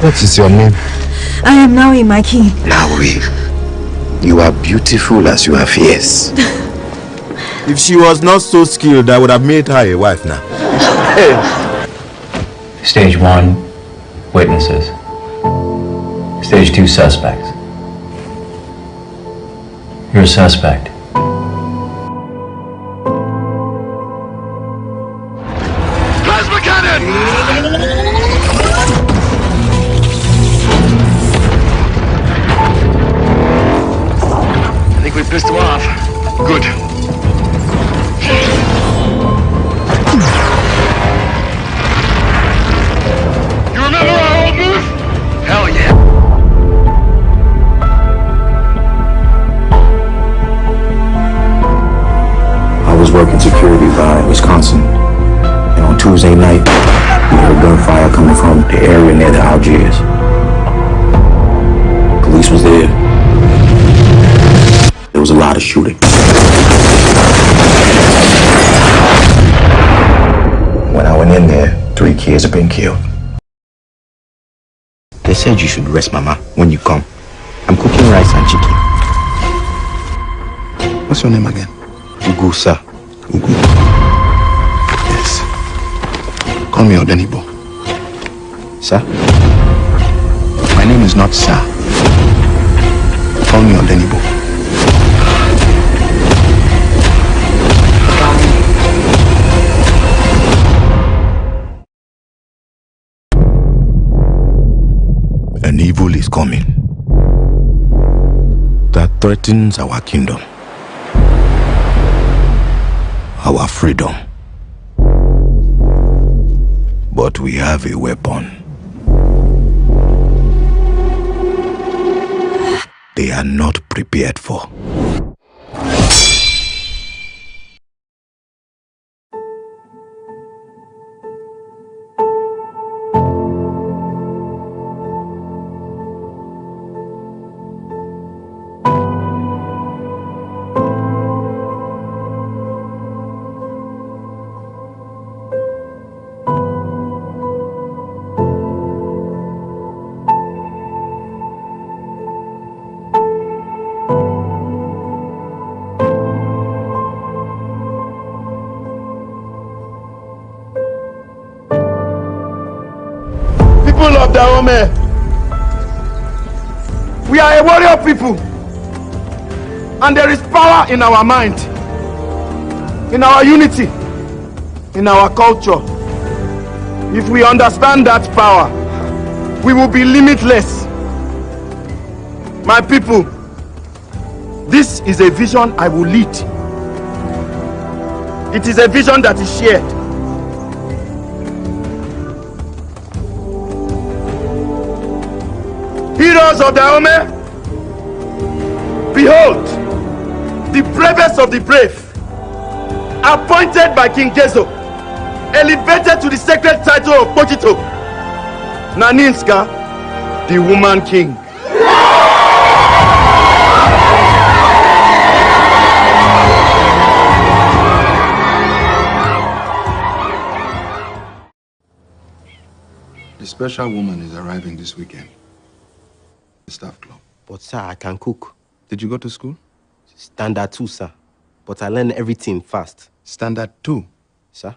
What is your name? I am Nawi, my king. Nawi, you are beautiful as you are fierce. If she was not so skilled, I would have made her a wife now. Stage 1, witnesses. Stage 2, suspects. You're a suspect. Plasma cannon! I think we pissed him off. Good. You remember our old move? Hell yeah. I was working security by Wisconsin, and on Tuesday night, we heard gunfire coming from the area near the Algiers. Police was there. There was a lot of shooting. When I went in there, 3 kids have been killed. They said you should rest, Mama, when you come. I'm cooking rice and chicken. What's your name again? Ugu, sir. Ugu. Yes. Call me Odenibo. Sir? My name is not Sir. Call me Odenibo. An evil is coming that threatens our kingdom, our freedom. But we have a weapon they are not prepared for. People of Dahomey, we are a warrior people, and there is power in our mind, in our unity, in our culture. If we understand that power, we will be limitless. My people, this is a vision I will lead. It is a vision that is shared. Heroes of Dahomey, behold, the bravest of the brave, appointed by King Gezo, elevated to the sacred title of Pochito, Naninska, the woman king. The special woman is arriving this weekend. The staff club. But sir, I can cook. Did you go to school? Standard 2, sir. But I learn everything fast. Standard 2. Sir?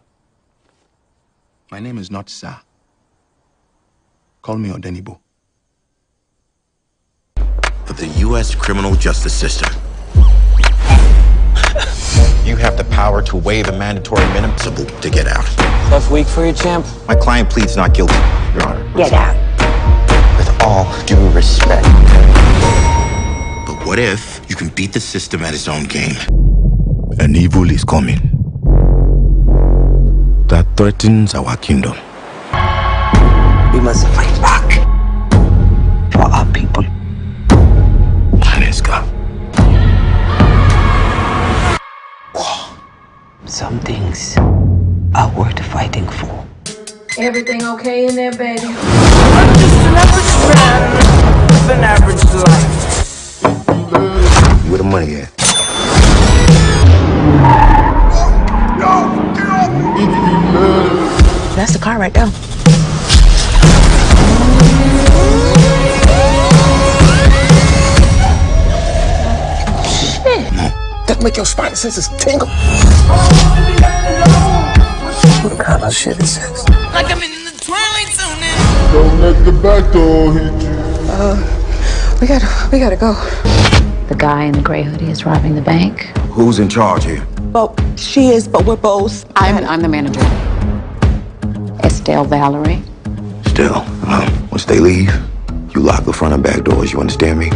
My name is not Sir. Call me Odenibo. For the U.S. criminal justice system, you have the power to waive a mandatory minimum to get out. Tough week for you, champ. My client pleads not guilty, Your Honor. Get out. With all due respect. But what if you can beat the system at its own game? An evil is coming that threatens our kingdom. We must fight back for our people. Naninska. Some things are worth fighting for. Everything okay in there, baby? I'm just an average man with an average life. Where the money at? That's the car right there. That make your spidey senses tingle. What kind of shit is this? Like I'm in the twilight zone now. Don't let the back door hit you. We gotta go. The guy in the gray hoodie is robbing the bank. Who's in charge here? Well, she is, but we're both. I'm the manager. Estelle Valerie. Still, once they leave, you lock the front and back doors, you understand me?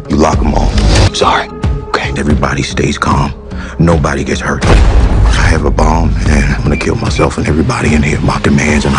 You lock them all. Sorry. Okay, everybody stays calm. Nobody gets hurt. I have a bomb, and I'm gonna kill myself and everybody in here. My demands, and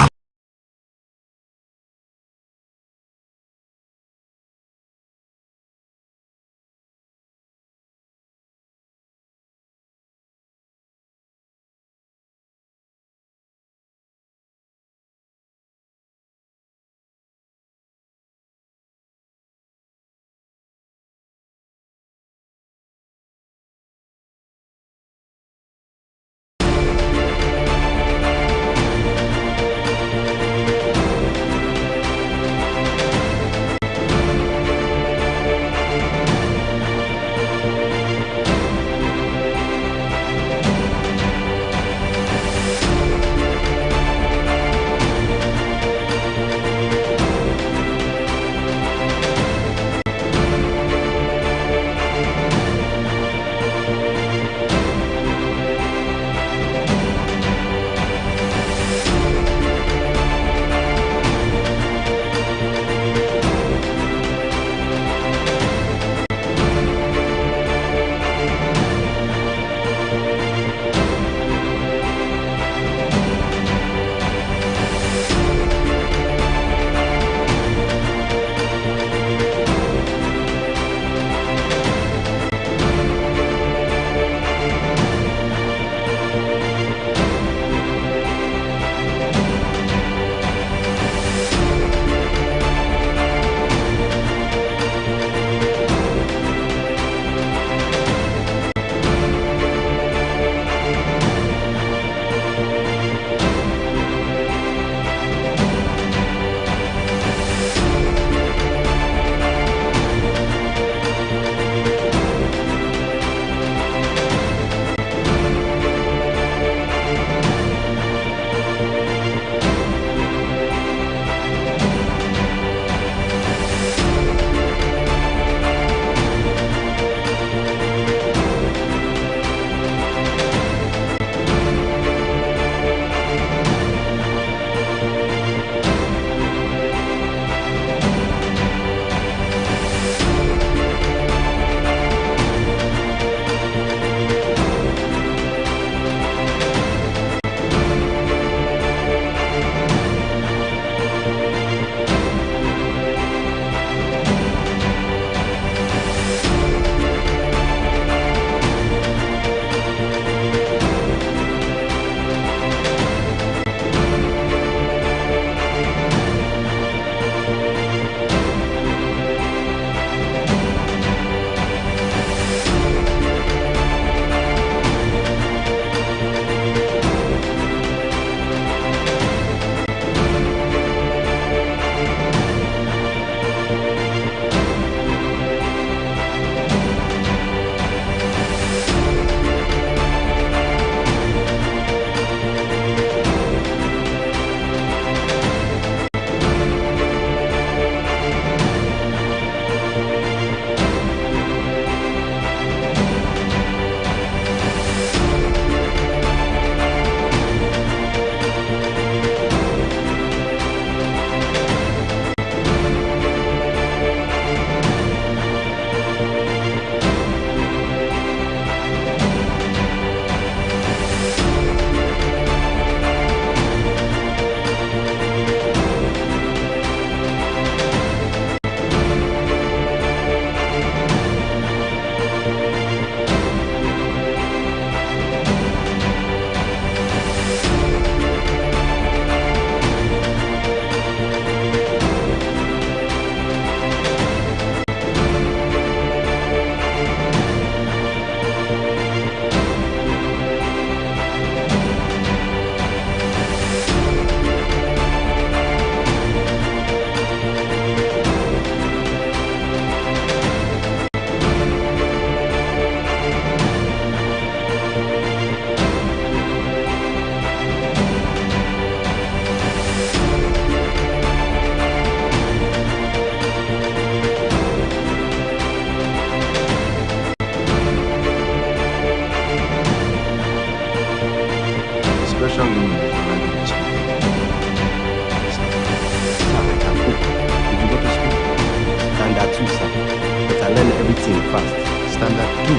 everything fast. Standard 2.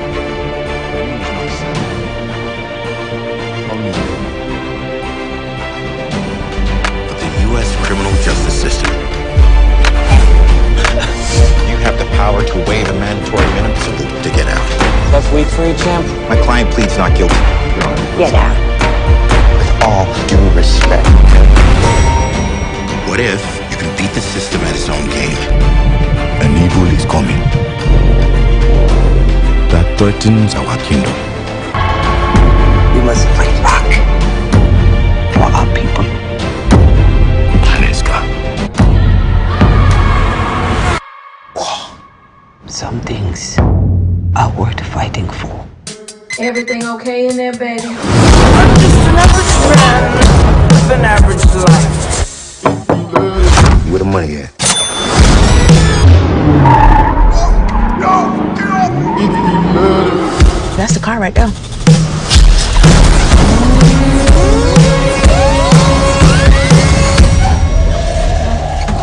My name is not Sam. Call me Odeni. The U.S. criminal justice system. You have the power to waive a mandatory minimum to get out. Let's wait for you, champ. My client pleads not guilty, Your Honor. Get out. With all due respect. What if you can beat the system at its own game? An evil is coming that threatens our kingdom. We must fight back for our people. Aneska. Some things are worth fighting for. Everything okay in there, baby? I'm just an average man with an average life. Where the money at? That's the car right there.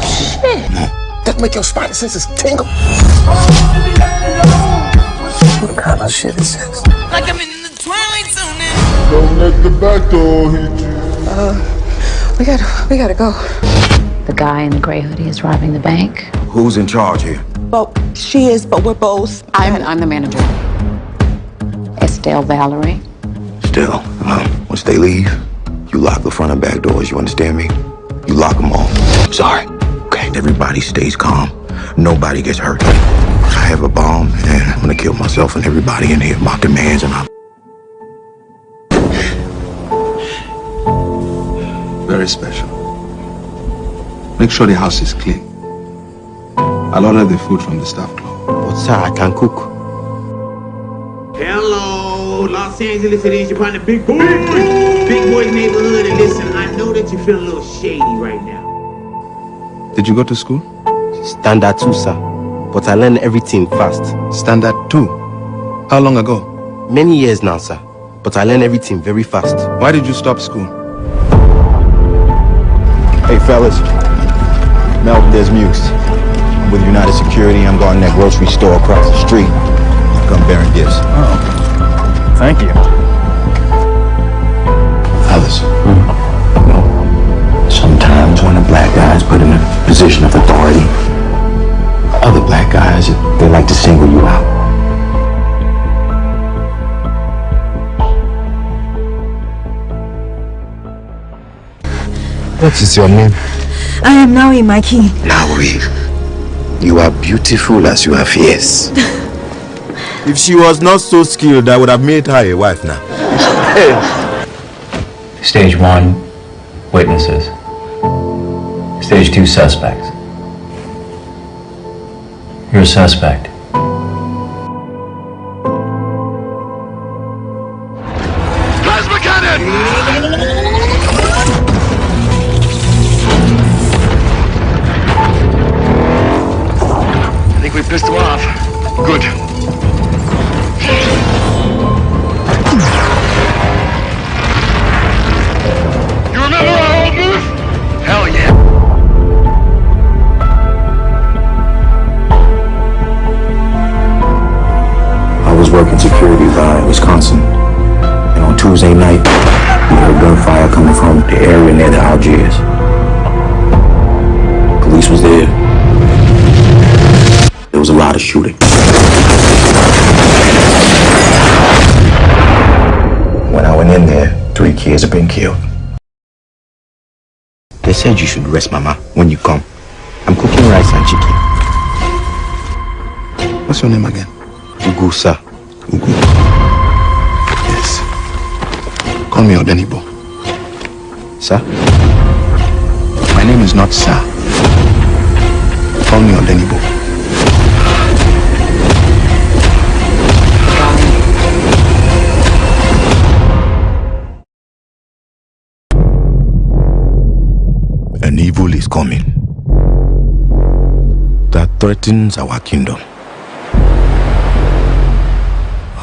Shit. That make your spider senses tingle. What kind of shit is this? Like I'm in the twilight zone. Don't let the back door hit you. We gotta go. The guy in the gray hoodie is robbing the bank. Who's in charge here? Well, she is, but we're both. I'm the manager. Estelle Valerie. Still, once they leave, you lock the front and back doors, you understand me? You lock them all. Sorry. Okay, everybody stays calm. Nobody gets hurt. I have a bomb, and I'm gonna kill myself and everybody in here. My demands, and I'll... Very special. Make sure the house is clean. I'll order the food from the staff club. But sir, I can cook. Hello, Los Angeles, it is your partner, Big Boy. Big Boy's neighborhood, and listen, I know that you feel a little shady right now. Did you go to school? Standard 2, sir. But I learned everything fast. Standard 2? How long ago? Many years now, sir. But I learned everything very fast. Why did you stop school? Hey, fellas. Melvin Desmukes. I'm with United Security. I'm guarding that grocery store across the street. Come bearing gifts. Oh, thank you. Fellas, you know, sometimes when a black guy is put in a position of authority, other black guys, they like to single you out. What is your name? I am now in my king. Now, you are beautiful as you are fierce. If she was not so skilled, I would have made her a wife now. Stage 1, witnesses. Stage 2, suspects. You're a suspect. Plasma cannon! I think we pissed him off. Good. You remember our old move? Hell yeah. I was working security by Wisconsin, and on Tuesday night, we heard gunfire coming from the area near the Algiers. Police was there. There was a lot of shooting. When I went in there, 3 kids have been killed. They said you should rest, Mama, when you come. I'm cooking rice and chicken. What's your name again? Ugu, sir. Ugu. Yes. Call me Odenibo. Sir? My name is not Sir. Call me Odenibo. An evil is coming that threatens our kingdom,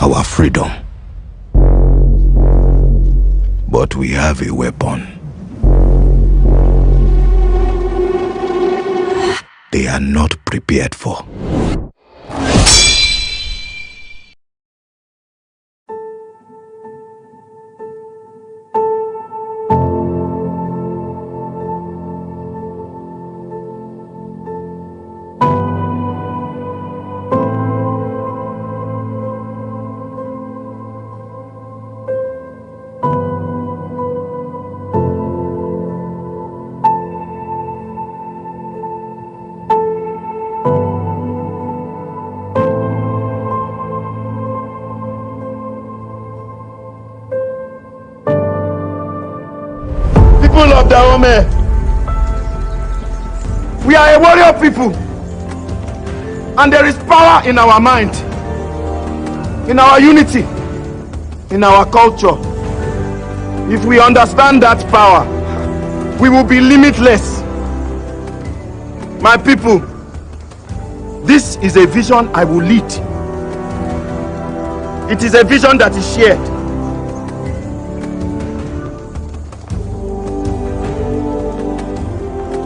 our freedom. But we have a weapon. They are not prepared for. People of Dahomey, we are a warrior people, and there is power in our mind, in our unity, in our culture. If we understand that power, we will be limitless. My people, this is a vision I will lead. It is a vision that is shared.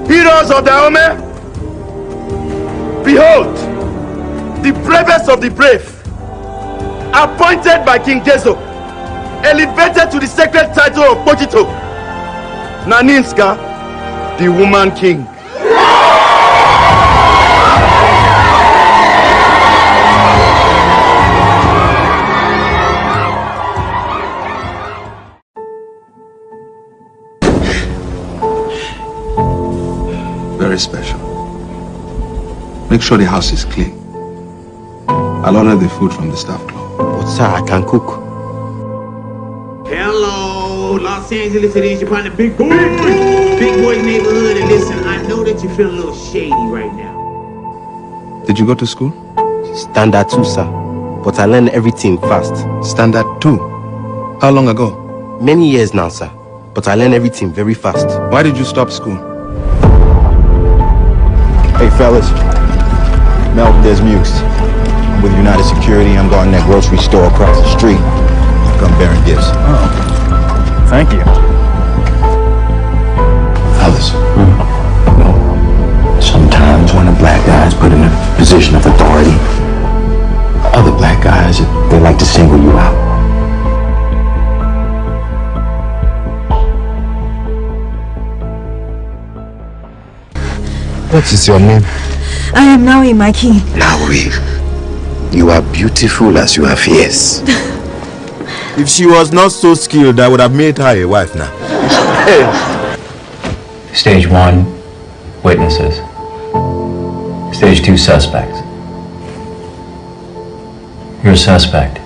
Heroes of Dahomey, behold, the bravest of the brave, appointed by King Gezo, elevated to the sacred title of Pojito, Naninska, the woman king. Very special. Make sure the house is clean. I'll order the food from the staff club. But sir, I can cook. Hello, Los Angeles, it is your partner, Big Boy. Big Boy's neighborhood, and listen, I know that you feel a little shady right now. Did you go to school? Standard 2, sir. But I learned everything fast. Standard 2? How long ago? Many years now, sir. But I learned everything very fast. Why did you stop school? Hey fellas, Melvin Desmukes. I'm with United Security. I'm guarding that grocery store across the street. Come bearing gifts. Oh, thank you. Fellas, you know, sometimes when a black guy is put in a position of authority, other black guys, they like to single you out. What is your name? I am now in my king. Naui. You are beautiful as you are fierce. If she was not so skilled, I would have made her a wife now. Stage 1, witnesses. Stage 2, suspects. You're a suspect.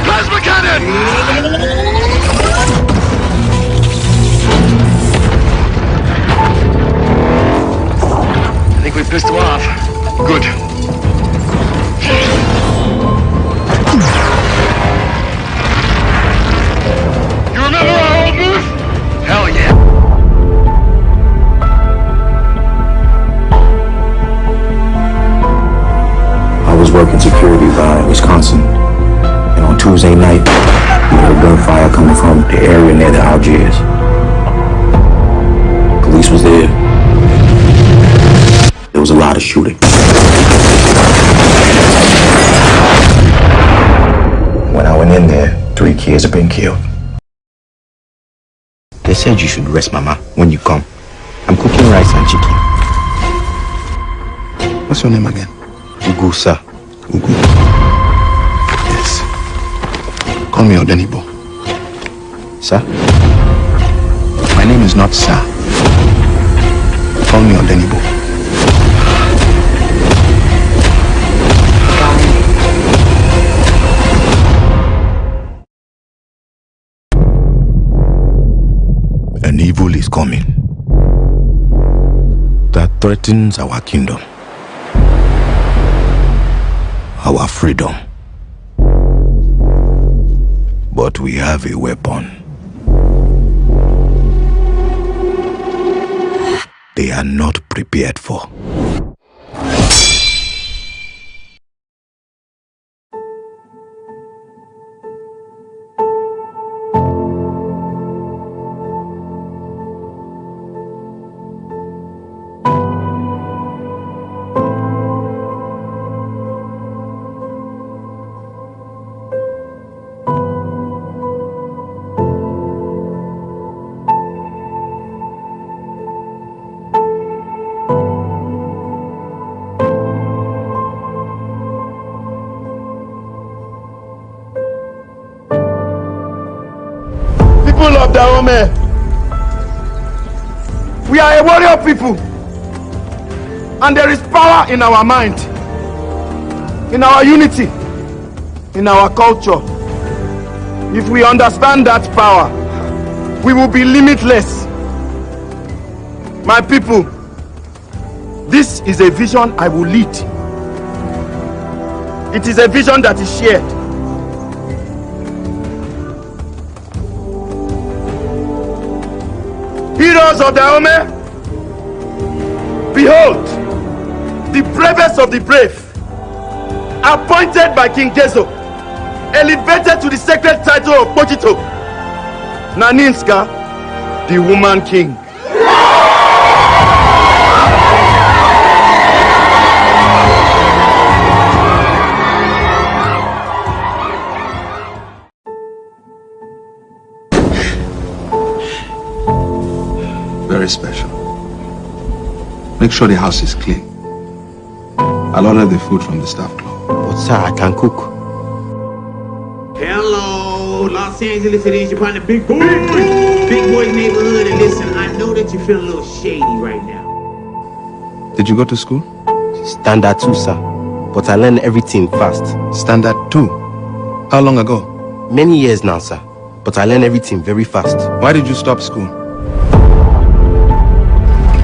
Plasma cannon! I think we pissed him off. Good. You remember our old move? Hell yeah. I was working security by Wisconsin, and on Tuesday night, we heard gunfire coming from the area near the Algiers. Police was there. There was a lot of shooting. When I went in there, 3 kids have been killed. They said you should rest, Mama, when you come. I'm cooking rice and chicken. What's your name again? Ugu, sir. Ugu. Yes. Call me Odenibo. Sir? My name is not Sir. Call me Odenibo. An evil is coming that threatens our kingdom, our freedom. But we have a weapon. They are not prepared for. people of Dahomey, we are a warrior people, and there is power in our mind, in our unity, in our culture. If we understand that power, we will be limitless. My people, this is a vision I will lead. It is a vision that is shared. Heroes of Dahomey, behold, the bravest of the brave, appointed by King Gezo, elevated to the sacred title of Pojito, Naninska, the woman king. Very special. Make sure the house is clean. I'll order the food from the staff club. But sir, I can cook. Hello, Los Angeles, it is your partner, Big Boy. Big Boy's neighborhood, and listen, I know that you feel a little shady right now. Did you go to school? Standard 2, sir. But I learned everything fast. Standard 2? How long ago? Many years now, sir. But I learned everything very fast. Why did you stop school?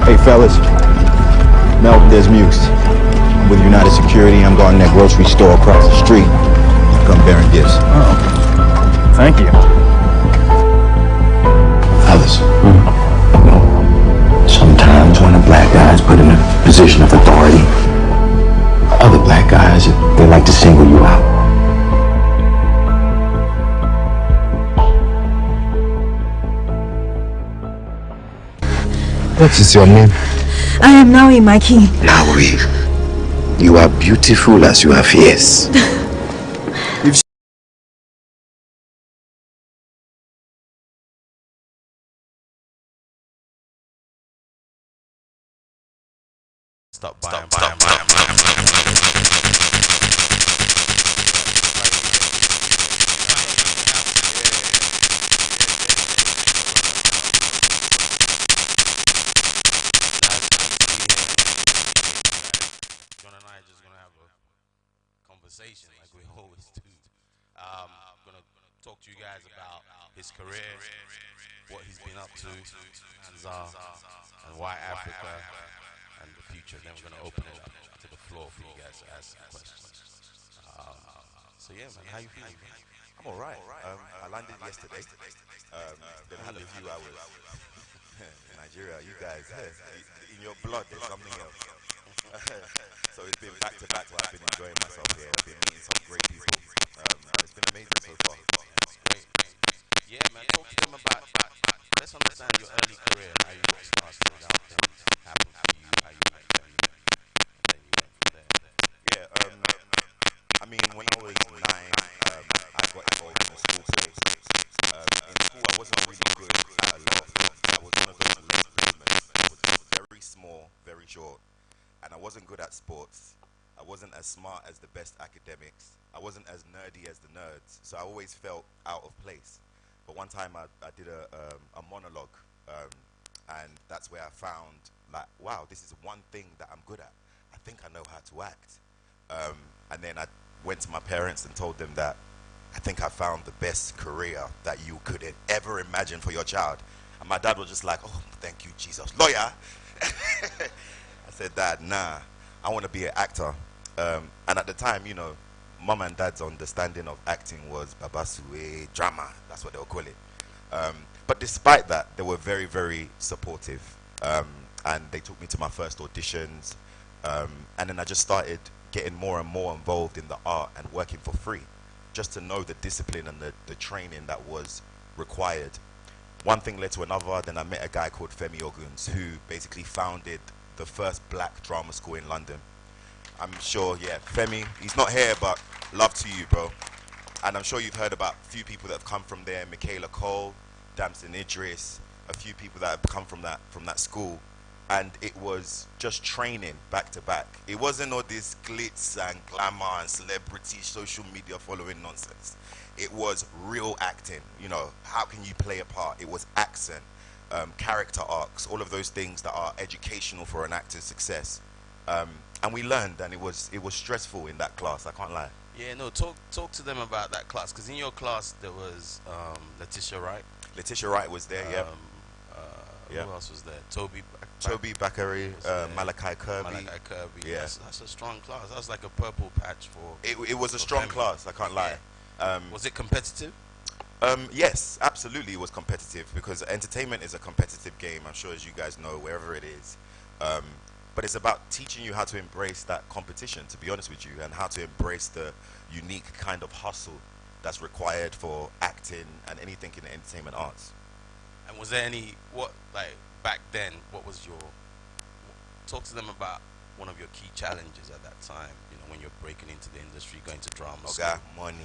Hey fellas, Melvin Desmukes. I'm with United Security. I'm guarding that grocery store across the street. Come bearing gifts. Oh, thank you. Fellas, you know, sometimes when a black guy is put in a position of authority, other black guys, they like to single you out. What is your name? I am now in my king. Naui. You are beautiful as you are fierce. Stop. Conversation like we always do. I'm gonna talk to you guys about his career, what he's been up to, and why Africa, and the future. Then we're gonna open it up to the floor for you guys to ask some questions. So yeah, man, how you feeling? I'm alright. I landed yesterday. Then had a few hours in Nigeria. You guys, in your blood, there's something else. So it's been back to back where I've been enjoying myself here. I've been meeting some great people. It's been amazing so far. That's great. Yeah, man, talk to them about, let's understand your early career, how you got started, how things happened for you, how you met them, and then you went from there. I mean, when I was 9, I got involved in a school plays. In school, I wasn't really good at a lot of things. I was one of those late bloomers. I was very small, very short. And I wasn't good at sports. I wasn't as smart as the best academics. I wasn't as nerdy as the nerds. So I always felt out of place. But one time I did a monologue, and that's where I found, like, wow, this is one thing that I'm good at. I think I know how to act. And then I went to my parents and told them that I think I found the best career that you could ever imagine for your child. And my dad was just like, oh, thank you, Jesus. Lawyer! I said, Dad, nah, I want to be an actor. And at the time, you know, mom and dad's understanding of acting was babasue, drama. That's what they'll call it. But despite that, they were very, very supportive. And they took me to my first auditions. And then I just started getting more and more involved in the art and working for free, just to know the discipline and the training that was required. One thing led to another. Then I met a guy called Femi Oguns, who basically founded the first black drama school in London. I'm sure, yeah, Femi, he's not here, but love to you, bro. And I'm sure you've heard about a few people that have come from there, Michaela Cole, Damson Idris, a few people that have come from that school. and it was just training back to back. It wasn't all this glitz and glamour and celebrity social media following nonsense. It was real acting. You know, how can you play a part? It was accent, character arcs, all of those things that are educational for an actor's success. And we learned, and it was stressful in that class. I can't lie. Yeah, no. Talk to them about that class, because in your class there was Letitia Wright. Letitia Wright was there. Who else was there? Toby Bakary, Malachi Kirby. Yeah, that's a strong class. That was like a purple patch for. It was a strong class. I can't lie. Was it competitive? Yes, absolutely. It was competitive because entertainment is a competitive game. I'm sure, as you guys know, wherever it is. But it's about teaching you how to embrace that competition, to be honest with you, and how to embrace the unique kind of hustle that's required for acting and anything in the entertainment arts. And was there any, back then, what was your, talk to them about one of your key challenges at that time, you know, when you're breaking into the industry, going to drama school. Okay, money.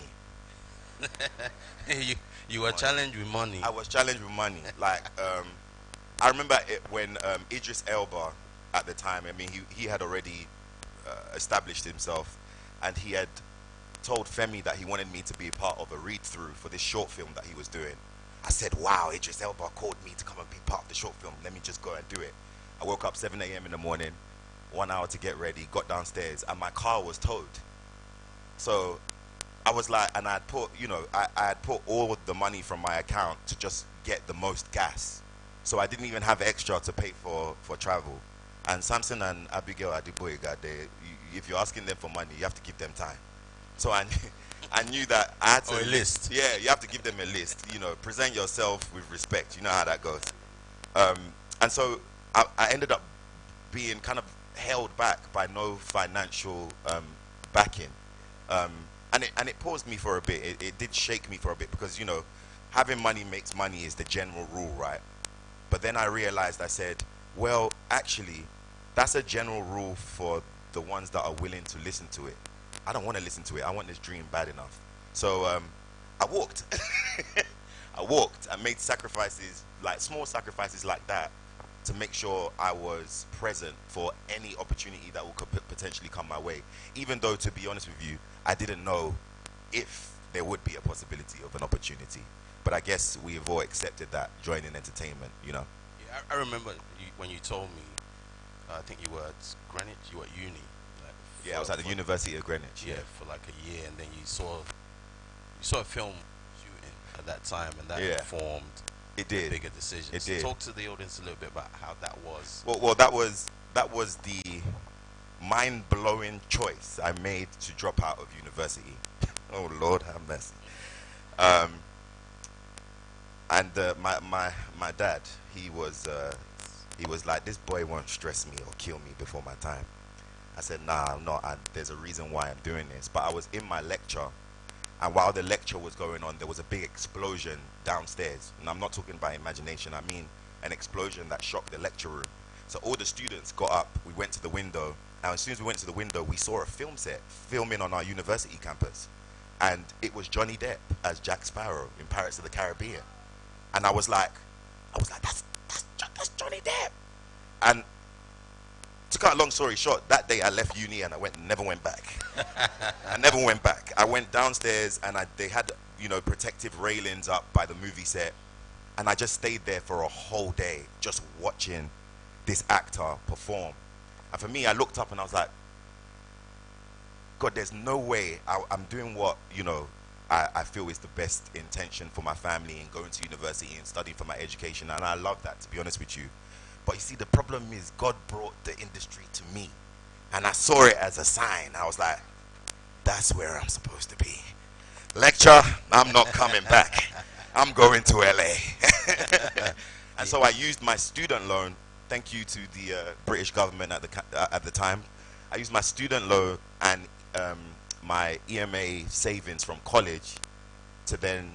You were challenged with money. I was challenged with money. Like, I remember it when Idris Elba, at the time, I mean, he had already established himself, and he had told Femi that he wanted me to be a part of a read-through for this short film that he was doing. I said, wow, Idris Elba called me to come and be part of the short film. Let me just go and do it. I woke up 7 a.m. in the morning, 1 hour to get ready, got downstairs, and my car was towed. So I was like, and I had put, you know, I had put all the money from my account to just get the most gas. So I didn't even have extra to pay for travel. And Samson and Abigail at the Boyega, if you're asking them for money, you have to give them time. So I knew that I had to... Or a list. Yeah, you have to give them a list. You know, present yourself with respect. You know how that goes. And so I ended up being kind of held back by no financial backing. And it paused me for a bit. It did shake me for a bit because, you know, having money makes money is the general rule, right? But then I realized, I said, well, actually, that's a general rule for the ones that are willing to listen to it. I don't want to listen to it. I want this dream bad enough. So I walked. I walked. I made sacrifices, like small sacrifices like that, to make sure I was present for any opportunity that could potentially come my way. Even though, to be honest with you, I didn't know if there would be a possibility of an opportunity. But I guess we have all accepted that joining entertainment, you know. Yeah, I remember when you told me, I think you were at Greenwich, you were at uni. Yeah, I was at the University of Greenwich. Yeah, for like a year, and then you saw a film shooting at that time, and that informed a bigger decision. It did. Talk to the audience a little bit about how that was. Well, that was the mind-blowing choice I made to drop out of university. Oh Lord, have mercy. And my dad, he was like, this boy won't stress me or kill me before my time. I said, nah, I'm not, and there's a reason why I'm doing this. But I was in my lecture, and while the lecture was going on, there was a big explosion downstairs. And I'm not talking about imagination, I mean an explosion that shocked the lecture room. So all the students got up, we went to the window, and as soon as we went to the window, we saw a film set filming on our university campus. And it was Johnny Depp as Jack Sparrow in Pirates of the Caribbean. And I was like, that's Johnny Depp. And to cut a long story short, that day I left uni and I never went back. I never went back. I went downstairs and they had, you know, protective railings up by the movie set, and I just stayed there for a whole day just watching this actor perform. And for me, I looked up and I was like, God, there's no way I'm doing what, you know, I feel is the best intention for my family and going to university and studying for my education, and I love that, to be honest with you. But you see, the problem is God brought the industry to me, and I saw it as a sign. I was like, that's where I'm supposed to be. Lecture, I'm not coming back. I'm going to LA. And so I used my student loan. Thank you to the British government at the time. I used my student loan and my EMA savings from college to then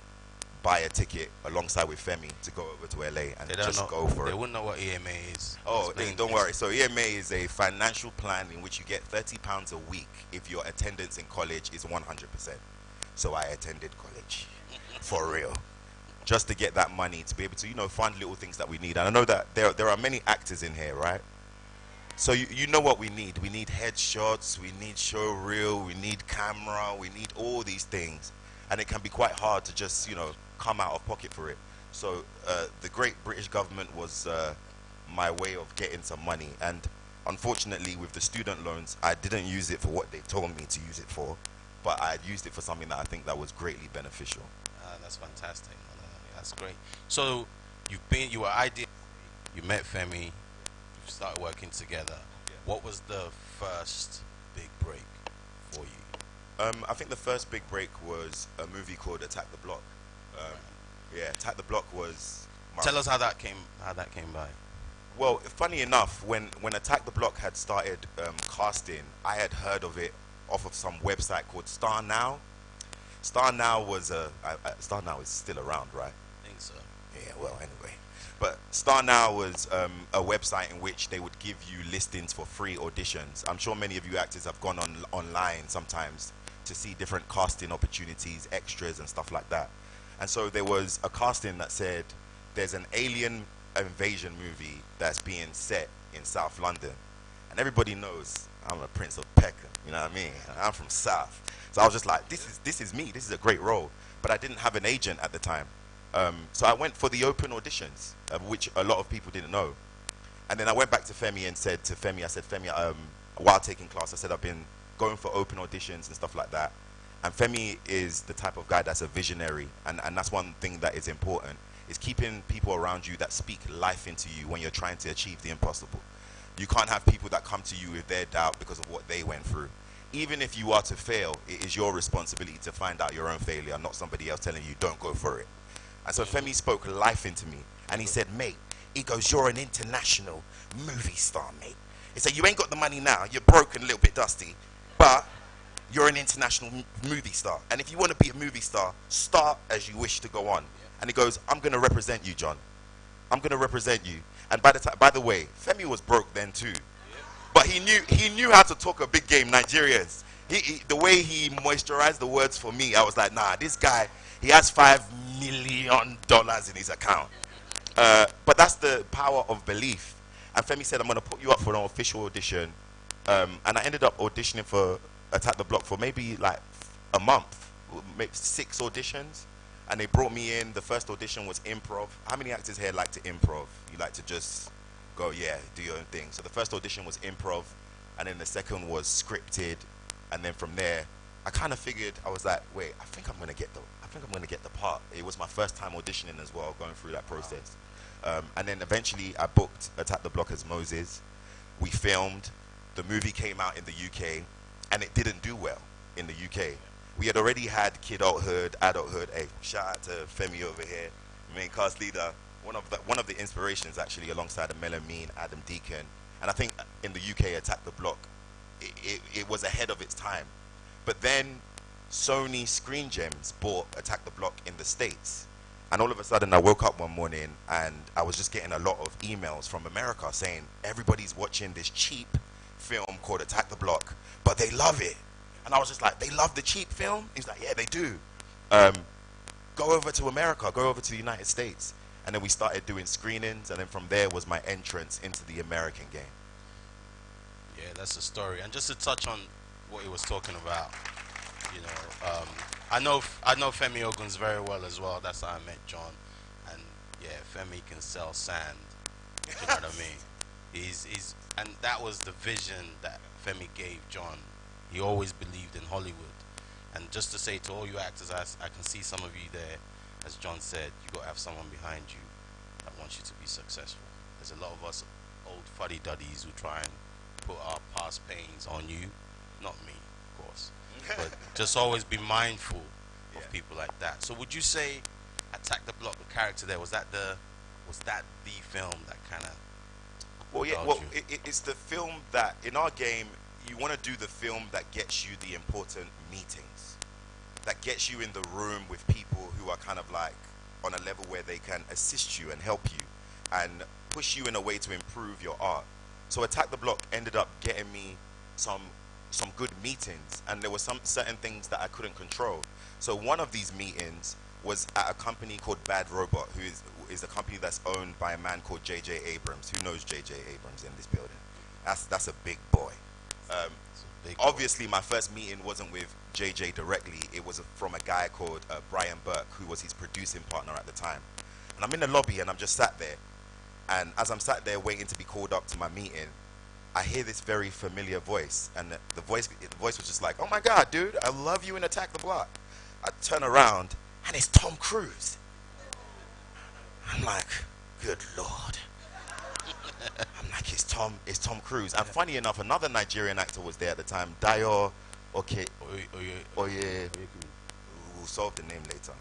buy a ticket alongside with Femi to go over to LA and just go for it. They wouldn't know what EMA is. Oh, don't worry. So EMA is a financial plan in which you get £30 a week if your attendance in college is 100%. So I attended college. For real. just to get that money to be able to, you know, fund little things that we need. And I know that there are many actors in here, right? So you know what we need. We need headshots, we need show reel, we need camera, we need all these things. And it can be quite hard to just, you know, come out of pocket for it. So the great British government was my way of getting some money. And unfortunately, with the student loans, I didn't use it for what they told me to use it for, but I used it for something that I think that was greatly beneficial. That's fantastic. That's great. So you were ideal. You met Femi. You started working together. What was the first big break for you? I think the first big break was a movie called Attack the Block. Yeah, Attack the Block was. Tell us how that came by. Well, funny enough, when Attack the Block had started casting, I had heard of it off of some website called Star Now. Star Now was Star Now is still around, right? I think so. Yeah. Well, anyway, but Star Now was a website in which they would give you listings for free auditions. I'm sure many of you actors have gone online sometimes to see different casting opportunities, extras, and stuff like that. And so there was a casting that said there's an alien invasion movie that's being set in South London, and everybody knows I'm a Prince of Peckham, you know what I mean? I'm from South, so I was just like, this is me, this is a great role. But I didn't have an agent at the time, so I went for the open auditions, which a lot of people didn't know. And then I went back to Femi and said to Femi, I said, Femi, while taking class, I said I've been going for open auditions and stuff like that. And Femi is the type of guy that's a visionary, and that's one thing that is important, is keeping people around you that speak life into you when you're trying to achieve the impossible. You can't have people that come to you with their doubt because of what they went through. Even if you are to fail, it is your responsibility to find out your own failure, not somebody else telling you don't go for it. And so Femi spoke life into me, and he said, mate, he goes, you're an international movie star, mate. He said, you ain't got the money now, you're broke and a little bit dusty, but you're an international movie star. And if you want to be a movie star, start as you wish to go on. And he goes, I'm going to represent you, John. I'm going to represent you. And by the way, Femi was broke then too. But he knew how to talk a big game, Nigerians. The way he moisturized the words for me, I was like, nah, this guy, he has $5 million in his account. But that's the power of belief. And Femi said, I'm going to put you up for an official audition. And I ended up auditioning for Attack the Block for maybe like a month, maybe 6 auditions. And they brought me in. The first audition was improv. How many actors here like to improv? You like to just go, yeah, do your own thing. So the first audition was improv, and then the second was scripted. And then from there, I kind of figured, I was like, wait, I think I'm gonna get the part. It was my first time auditioning as well, going through that process. And then eventually I booked Attack the Block as Moses. We filmed. The movie came out in the UK, and it didn't do well in the UK. We had already had kidulthood, adulthood. Hey, shout out to Femi over here, main cast leader. One of the inspirations actually, alongside Amela Mean, Adam Deacon. And I think in the UK, Attack the Block, it was ahead of its time. But then Sony Screen Gems bought Attack the Block in the States. And all of a sudden I woke up one morning and I was just getting a lot of emails from America saying everybody's watching this cheap film called Attack the Block, but they love it. And I was just like, they love the cheap film? He's like, yeah, they do. Go over to America, go over to the United States. And then we started doing screenings, and then from there was my entrance into the American game. Yeah, that's the story. And just to touch on what he was talking about, you know, I know Femi Oguns very well as well. That's how I met John. And yeah, Femi can sell sand. You know what I mean? And that was the vision that Femi gave John. He always believed in Hollywood. And just to say to all you actors, I can see some of you there, as John said, you got to have someone behind you that wants you to be successful. There's a lot of us old fuddy-duddies who try and put our past pains on you. Not me, of course. But just always be mindful of people like that. So would you say Attack the Block, the character there, was that the film that kind of... Well, yeah, well, it's the film that, in our game, you want to do the film that gets you the important meetings, that gets you in the room with people who are kind of like on a level where they can assist you and help you and push you in a way to improve your art. So Attack the Block ended up getting me some good meetings, and there were some certain things that I couldn't control. So one of these meetings was at a company called Bad Robot, who is a company that's owned by a man called J.J. Abrams. Who knows J.J. Abrams in this building? That's a big boy. Obviously, my first meeting wasn't with J.J. directly. It was from a guy called Brian Burke, who was his producing partner at the time. And I'm in the lobby, and I'm just sat there. And as I'm sat there waiting to be called up to my meeting, I hear this very familiar voice. And the voice was just like, "Oh my God, dude, I love you in Attack the Block." I turn around, and it's Tom Cruise. I'm like, good Lord. I'm like, it's Tom Cruise. And funny enough, another Nigerian actor was there at the time, Dayo Oye. We'll solve the name later.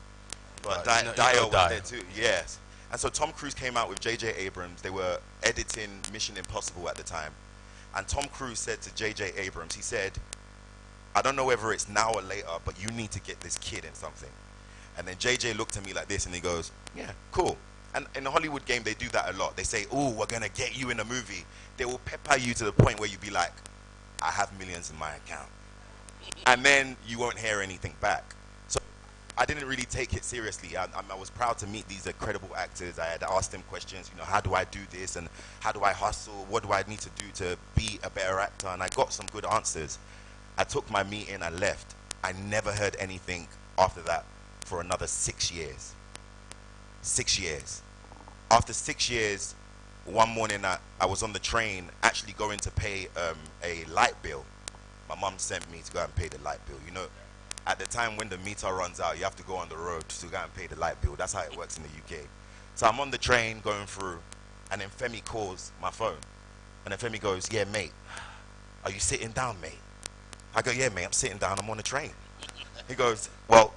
But Dayo was there too, yes. And so Tom Cruise came out with J.J. Abrams. They were editing Mission Impossible at the time. And Tom Cruise said to J.J. Abrams, he said, "I don't know whether it's now or later, but you need to get this kid in something." And then J.J. looked at me like this and he goes, "Yeah, cool." And in the Hollywood game, they do that a lot. They say, "Oh, we're going to get you in a movie." They will pepper you to the point where you be like, "I have millions in my account." And then you won't hear anything back. So I didn't really take it seriously. I was proud to meet these incredible actors. I had asked them questions, how do I do this? And how do I hustle? What do I need to do to be a better actor? And I got some good answers. I took my meeting, I left. I never heard anything after that for another 6 years. 6 years. After 6 years, one morning I was on the train actually going to pay a light bill. My mom sent me to go and pay the light bill. At the time when the meter runs out, you have to go on the road to go and pay the light bill. That's how it works in the UK. So I'm on the train going through, and then Femi calls my phone. And then Femi goes, "Yeah, mate, are you sitting down, mate?" I go, "Yeah, mate, I'm sitting down, I'm on the train." He goes, "Well,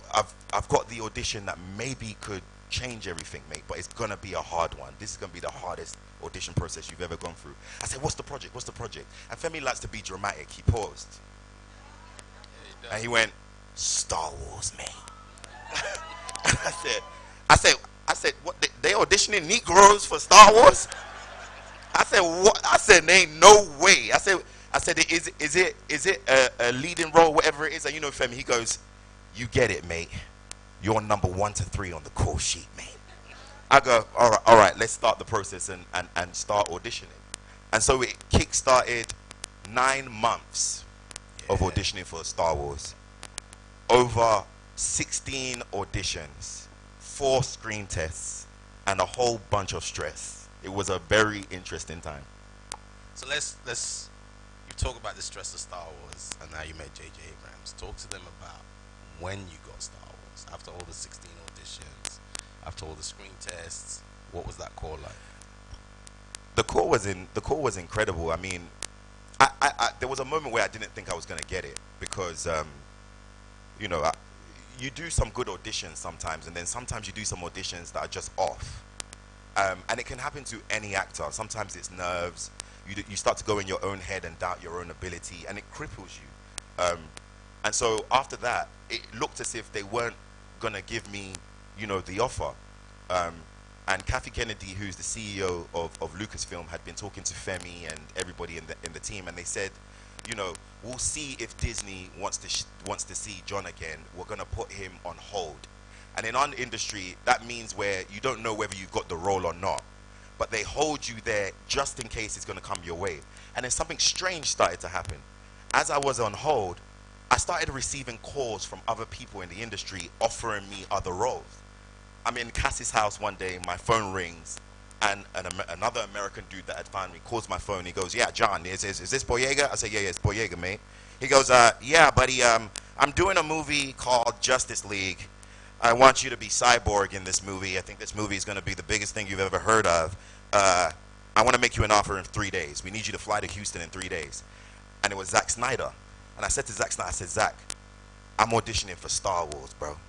I've got the audition that maybe could change everything, mate, but it's gonna be a hard one. This is gonna be the hardest audition process you've ever gone through." I said, "What's the project? What's the project?" And Femi likes to be dramatic. He paused. And he went, "Star Wars, mate." And I said, "What? They auditioning Negroes for Star Wars?" I said, "What?" I said, "There ain't no way." I said, is it a leading role, whatever it is?" And Femi, he goes, "You get it, mate. You're number 1 to 3 on the call sheet, mate." I go, all right, let's start the process and start auditioning. And so it kick-started 9 months of auditioning for Star Wars. Over 16 auditions, 4 screen tests, and a whole bunch of stress. It was a very interesting time. So let's you talk about the stress of Star Wars, and now you met J.J. Abrams. Talk to them about when you got Star Wars, after all the 16 auditions, after all the screen tests. What was that call like? The call was incredible. I mean, there was a moment where I didn't think I was going to get it because you do some good auditions sometimes, and then sometimes you do some auditions that are just off. And it can happen to any actor. Sometimes it's nerves. You start to go in your own head and doubt your own ability, and it cripples you. And so after that, it looked as if they weren't gonna give me, the offer. And Kathy Kennedy, who's the CEO of Lucasfilm, had been talking to Femi and everybody in the team, and they said, we'll see if Disney wants to see John again. We're gonna put him on hold. And in our industry, that means where you don't know whether you've got the role or not, but they hold you there just in case it's gonna come your way. And then something strange started to happen. As I was on hold, I started receiving calls from other people in the industry offering me other roles. I'm in Cassie's house one day, my phone rings, and another American dude that had found me calls my phone. He goes, "Yeah, John, is this Boyega?" I say, yeah, it's Boyega, mate. He goes, "Yeah, buddy, I'm doing a movie called Justice League. I want you to be Cyborg in this movie. I think this movie is going to be the biggest thing you've ever heard of. I want to make you an offer in 3 days. We need you to fly to Houston in 3 days." And it was Zack Snyder. And I said to Zack Snyder, I said, "Zack, I'm auditioning for Star Wars, bro.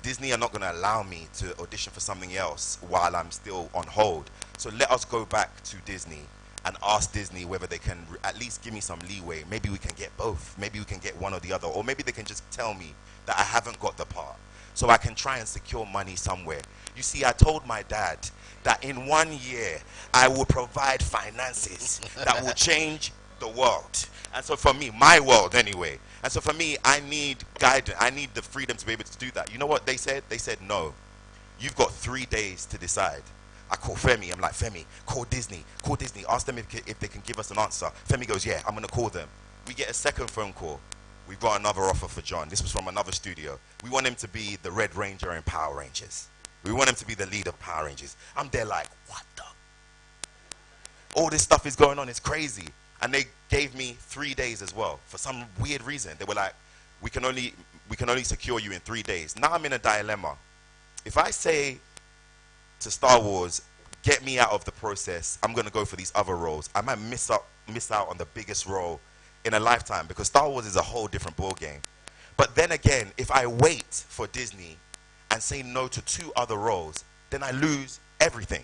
Disney are not going to allow me to audition for something else while I'm still on hold. So let us go back to Disney and ask Disney whether they can at least give me some leeway. Maybe we can get both. Maybe we can get one or the other. Or maybe they can just tell me that I haven't got the part, so I can try and secure money somewhere." You see, I told my dad that in 1 year, I will provide finances that will change the world. And so for me, my world anyway. And so for me, I need guidance. I need the freedom to be able to do that. You know what they said? They said, no, you've got 3 days to decide. I call Femi. I'm like, Femi, call Disney. Call Disney. Ask them if they can give us an answer. Femi goes, yeah, I'm going to call them. We get a second phone call. We've got another offer for John. This was from another studio. We want him to be the Red Ranger in Power Rangers. We want him to be the lead of Power Rangers. I'm there like, what the? All this stuff is going on. It's crazy. And they gave me 3 days as well. For some weird reason. They were like, we can only secure you in 3 days. Now I'm in a dilemma. If I say to Star Wars, get me out of the process, I'm going to go for these other roles, I might miss out on the biggest role in a lifetime, because Star Wars is a whole different ball game. But then again, if I wait for Disney and say no to 2 other roles, then I lose everything.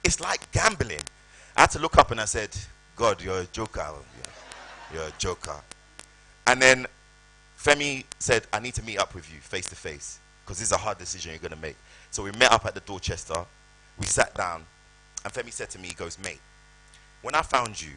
It's like gambling. I had to look up and I said, God, you're a joker. You're a joker. And then Femi said, I need to meet up with you face to face, because this is a hard decision you're going to make. So we met up at the Dorchester. We sat down, and Femi said to me, he goes, mate, when I found you,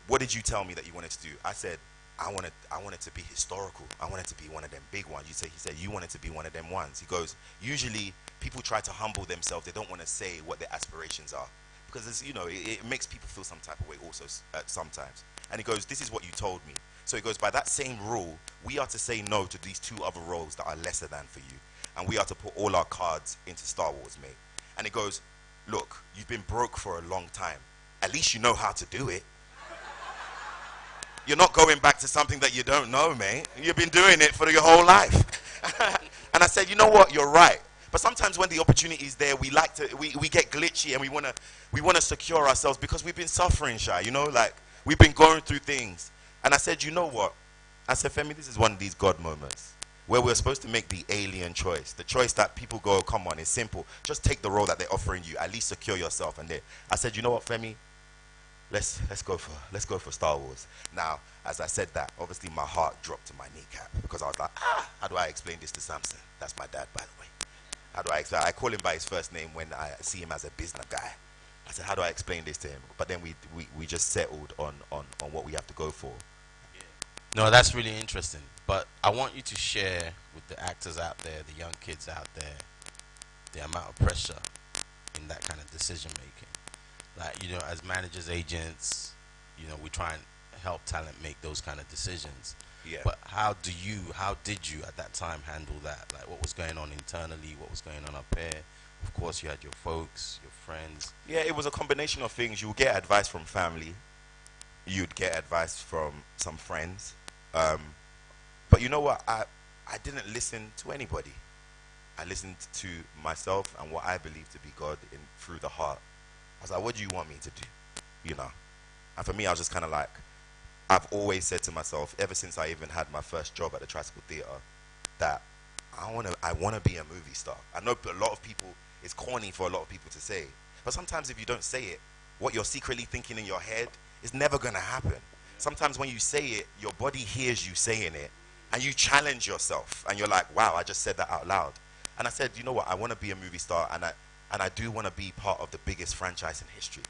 what did you tell me that you wanted to do? I said, I wanted to be historical. I wanted to be one of them big ones. He said, you wanted to be one of them ones. He goes, usually people try to humble themselves. They don't want to say what their aspirations are, because it's, you know, it makes people feel some type of way also sometimes. And he goes, this is what you told me. So he goes, by that same rule, we are to say no to these 2 other roles that are lesser than for you. And we are to put all our cards into Star Wars, mate. And he goes, look, you've been broke for a long time. At least you know how to do it. You're not going back to something that you don't know, mate. You've been doing it for your whole life. And I said, you know what, you're right. But sometimes when the opportunity is there, we get glitchy, and we wanna secure ourselves, because we've been suffering, Shy, you know, like we've been going through things. And I said, you know what? I said, Femi, this is one of these God moments where we're supposed to make the alien choice, the choice that people go, come on, it's simple. Just take the role that they're offering you, at least secure yourself. And I said, you know what, Femi? Let's go for Star Wars. Now, as I said that, obviously my heart dropped to my kneecap, because I was like, how do I explain this to Samson? That's my dad, by the way. How do I explain? I call him by his first name when I see him as a business guy. I said, how do I explain this to him? But then we just settled on what we have to go for. No, that's really interesting. But I want you to share with the actors out there, the young kids out there, the amount of pressure in that kind of decision making. Like, you know, as managers, agents, you know, we try and help talent make those kind of decisions. Yeah. But how did you at that time handle that? Like, what was going on internally? What was going on up here? Of course, you had your folks, your friends. Yeah, it was a combination of things. You would get advice from family. You'd get advice from some friends. But you know what? I didn't listen to anybody. I listened to myself and what I believe to be God through the heart. I was like, what do you want me to do? You know? And for me, I was just kind of like, I've always said to myself, ever since I even had my first job at the Tricycle Theatre, that I want to be a movie star. I know a lot of people, it's corny for a lot of people to say, but sometimes if you don't say it, what you're secretly thinking in your head is never going to happen. Sometimes when you say it, your body hears you saying it, and you challenge yourself, and you're like, wow, I just said that out loud. And I said, you know what, I want to be a movie star, and I do want to be part of the biggest franchise in history.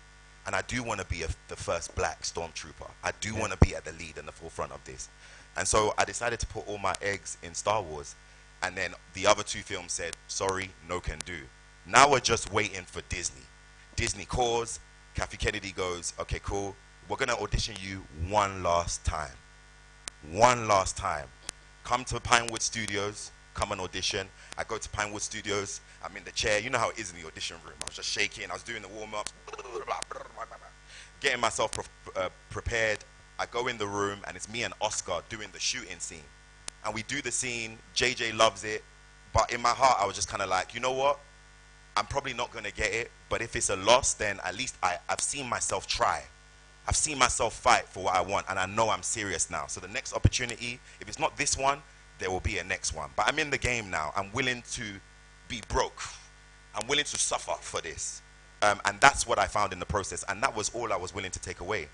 And I do want to be the first black stormtrooper. I do want to be at the lead and the forefront of this. And so I decided to put all my eggs in Star Wars. And then the other 2 films said, sorry, no can do. Now we're just waiting for Disney. Disney calls, Kathy Kennedy goes, okay, cool. We're going to audition you one last time. One last time. Come to Pinewood Studios, come and audition. I go to Pinewood Studios, I'm in the chair. You know how it is in the audition room. I was just shaking, I was doing the warm-ups, getting myself prepared. I go in the room, and it's me and Oscar doing the shooting scene. And we do the scene, JJ loves it, but in my heart, I was just kind of like, you know what? I'm probably not going to get it, but if it's a loss, then at least I've seen myself try. I've seen myself fight for what I want, and I know I'm serious now. So the next opportunity, if it's not this one, there will be a next one. But I'm in the game now. I'm willing to be broke. I'm willing to suffer for this. And that's what I found in the process, and that was all I was willing to take away.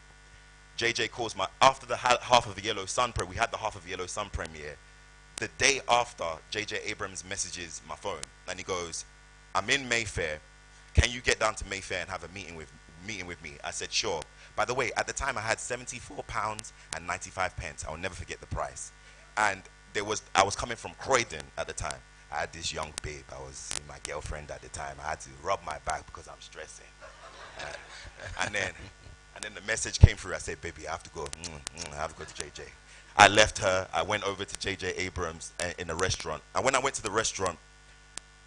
JJ calls after the Half of the Yellow Sun premiere, we had the Half of the Yellow Sun premiere. The day after, JJ Abrams messages my phone, and he goes, I'm in Mayfair. Can you get down to Mayfair and have a meeting with me? I said, sure. By the way, at the time I had £74 and 95 pence. I'll never forget the price. And I was coming from Croydon at the time. I had this young babe. I was with my girlfriend at the time. I had to rub my back because I'm stressing. And then the message came through. I said, baby, I have to go. I have to go to JJ. I left her. I went over to JJ Abrams in a restaurant. And when I went to the restaurant,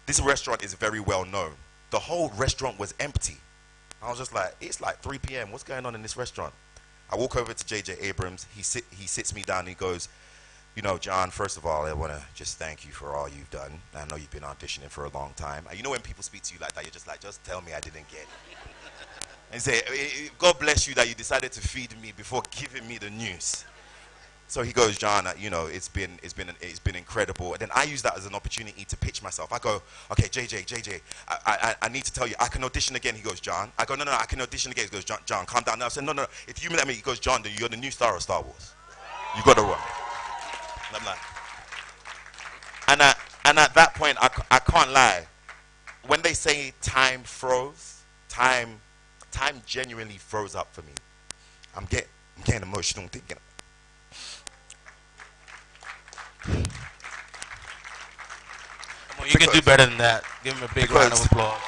this restaurant is very well known. The whole restaurant was empty. I was just like, it's like 3 p.m. What's going on in this restaurant? I walk over to JJ Abrams. He sits me down. And he goes, you know, John, first of all, I want to just thank you for all you've done. I know you've been auditioning for a long time. And you know when people speak to you like that, you're just like, just tell me I didn't get it. And say, God bless you that you decided to feed me before giving me the news. So he goes, John, you know, it's been incredible. And then I use that as an opportunity to pitch myself. I go, okay, JJ, I need to tell you, I can audition again. He goes, John. I go, no, I can audition again. He goes, John, calm down. No, I said, no, if you let me, he goes, John, you're the new star of Star Wars. You got to run. And I'm like, and at that point, I can't lie. When they say time froze, time genuinely froze up for me. I'm getting emotional thinking. Come on, you can do better than that. Give him a big round of applause.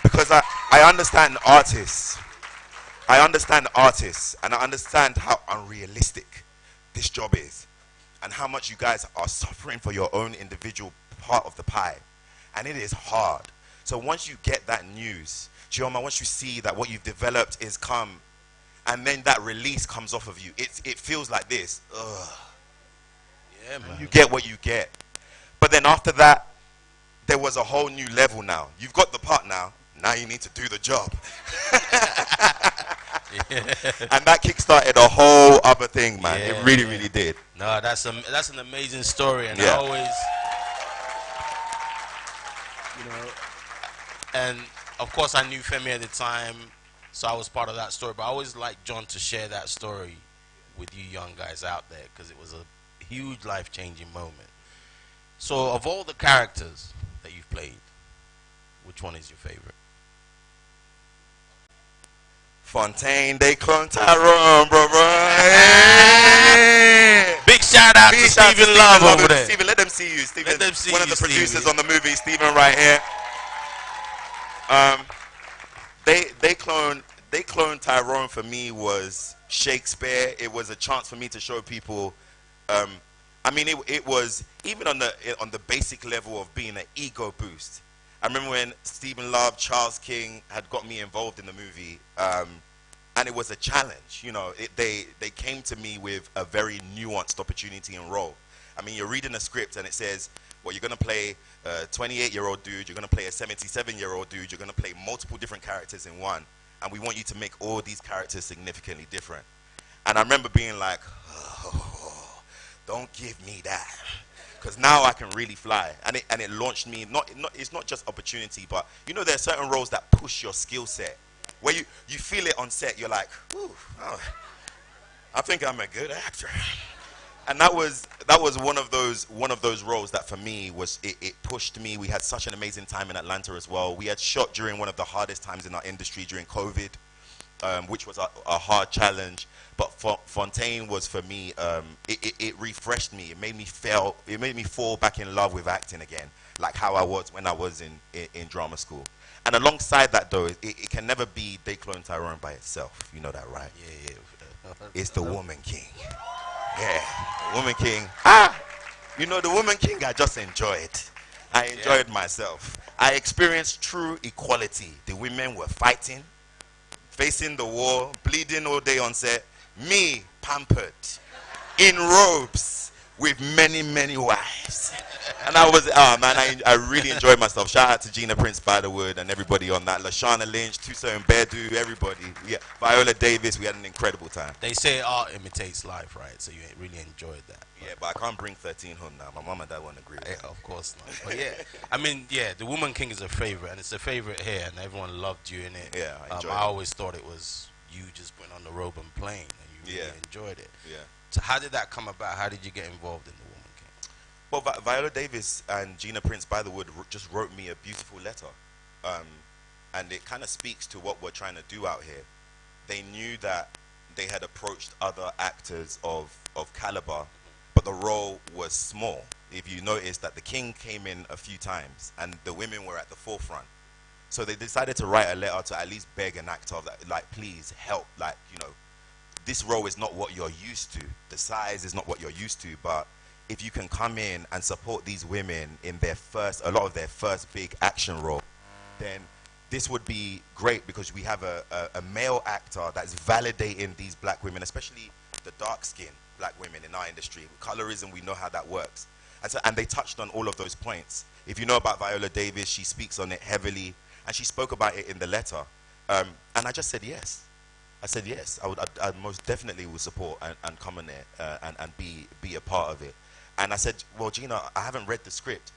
Because I understand artists. I understand artists, and I understand how unrealistic this job is, and how much you guys are suffering for your own individual part of the pie, and it is hard. So once you get that news, Chioma, once you see that what you've developed is come, and then that release comes off of you, it feels like this. Ugh. Yeah, man. You get what you get. But then after that, there was a whole new level now. You've got the part now. Now you need to do the job. And that kickstarted a whole other thing, man. It really did. No, that's an amazing story, and I always, you know, and of course I knew Femi at the time, so I was part of that story. But I always liked John to share that story with you young guys out there, because it was a huge life-changing moment. So, of all the characters that you've played, which one is your favorite? Fontaine, they clone Tyrone, bro. Big shout out to Stephen Love over there. Stephen, let them see you. Stephen, let them see one you, of the producers Stevie. on the movie. Stephen, right here. They clone Tyrone for me was Shakespeare. It was a chance for me to show people. I mean, it was even on the basic level of being an ego boost. I remember when Stephen Love, Charles King had got me involved in the movie, and it was a challenge. You know, they came to me with a very nuanced opportunity and role. I mean, you're reading a script and it says, well, you're going to play a 28-year-old dude, you're going to play a 77-year-old dude, you're going to play multiple different characters in one, and we want you to make all these characters significantly different. And I remember being like, oh, don't give me that. Because now I can really fly, and it launched me. It's not just opportunity, but you know, there are certain roles that push your skill set, where you feel it on set. You're like, ooh, oh, I think I'm a good actor, and that was one of those roles that for me was it pushed me. We had such an amazing time in Atlanta as well. We had shot during one of the hardest times in our industry during COVID, which was a hard challenge. But Fontaine was for me. It refreshed me. It made me fall back in love with acting again, like how I was when I was in drama school. And alongside that, though, it can never be They Clone Tyrone by itself. You know that, right? Yeah. It's the Woman King. Yeah, the Woman King. You know, the Woman King. I just enjoyed. I enjoyed myself. I experienced true equality. The women were fighting, facing the wall, bleeding all day on set. Me, pampered, in robes, with many, many wives. And I was, man, I really enjoyed myself. Shout out to Gina Prince Spiderwood and everybody on that. Lashana Lynch, Tuso and Bedu, everybody. Yeah, Viola Davis, we had an incredible time. They say art imitates life, right? So you really enjoyed that. Yeah, but I can't bring 13 home now. My mom and dad won't agree with that. Of course not. But yeah, I mean, yeah, The Woman King is a favorite, and it's a favorite here, and everyone loved you in it. Yeah, I enjoyed I always thought it was you just putting on the robe and playing, and you really enjoyed it. Yeah. So how did that come about? How did you get involved in The Woman King? Well, Viola Davis and Gina Prince Spiderwood just wrote me a beautiful letter. and it kind of speaks to what we're trying to do out here. They knew that they had approached other actors of caliber, but the role was small. If you notice that the king came in a few times and the women were at the forefront. So they decided to write a letter to at least beg an actor that, like, please help, like, you know, this role is not what you're used to. The size is not what you're used to, but if you can come in and support these women in a lot of their first big action role, then this would be great, because we have a male actor that's validating these black women, especially the dark-skinned black women in our industry. With colorism, we know how that works. And they touched on all of those points. If you know about Viola Davis, she speaks on it heavily, and she spoke about it in the letter. And I just said yes. I said yes. I most definitely will support and come in there and be a part of it. And I said, well, Gina, I haven't read the script.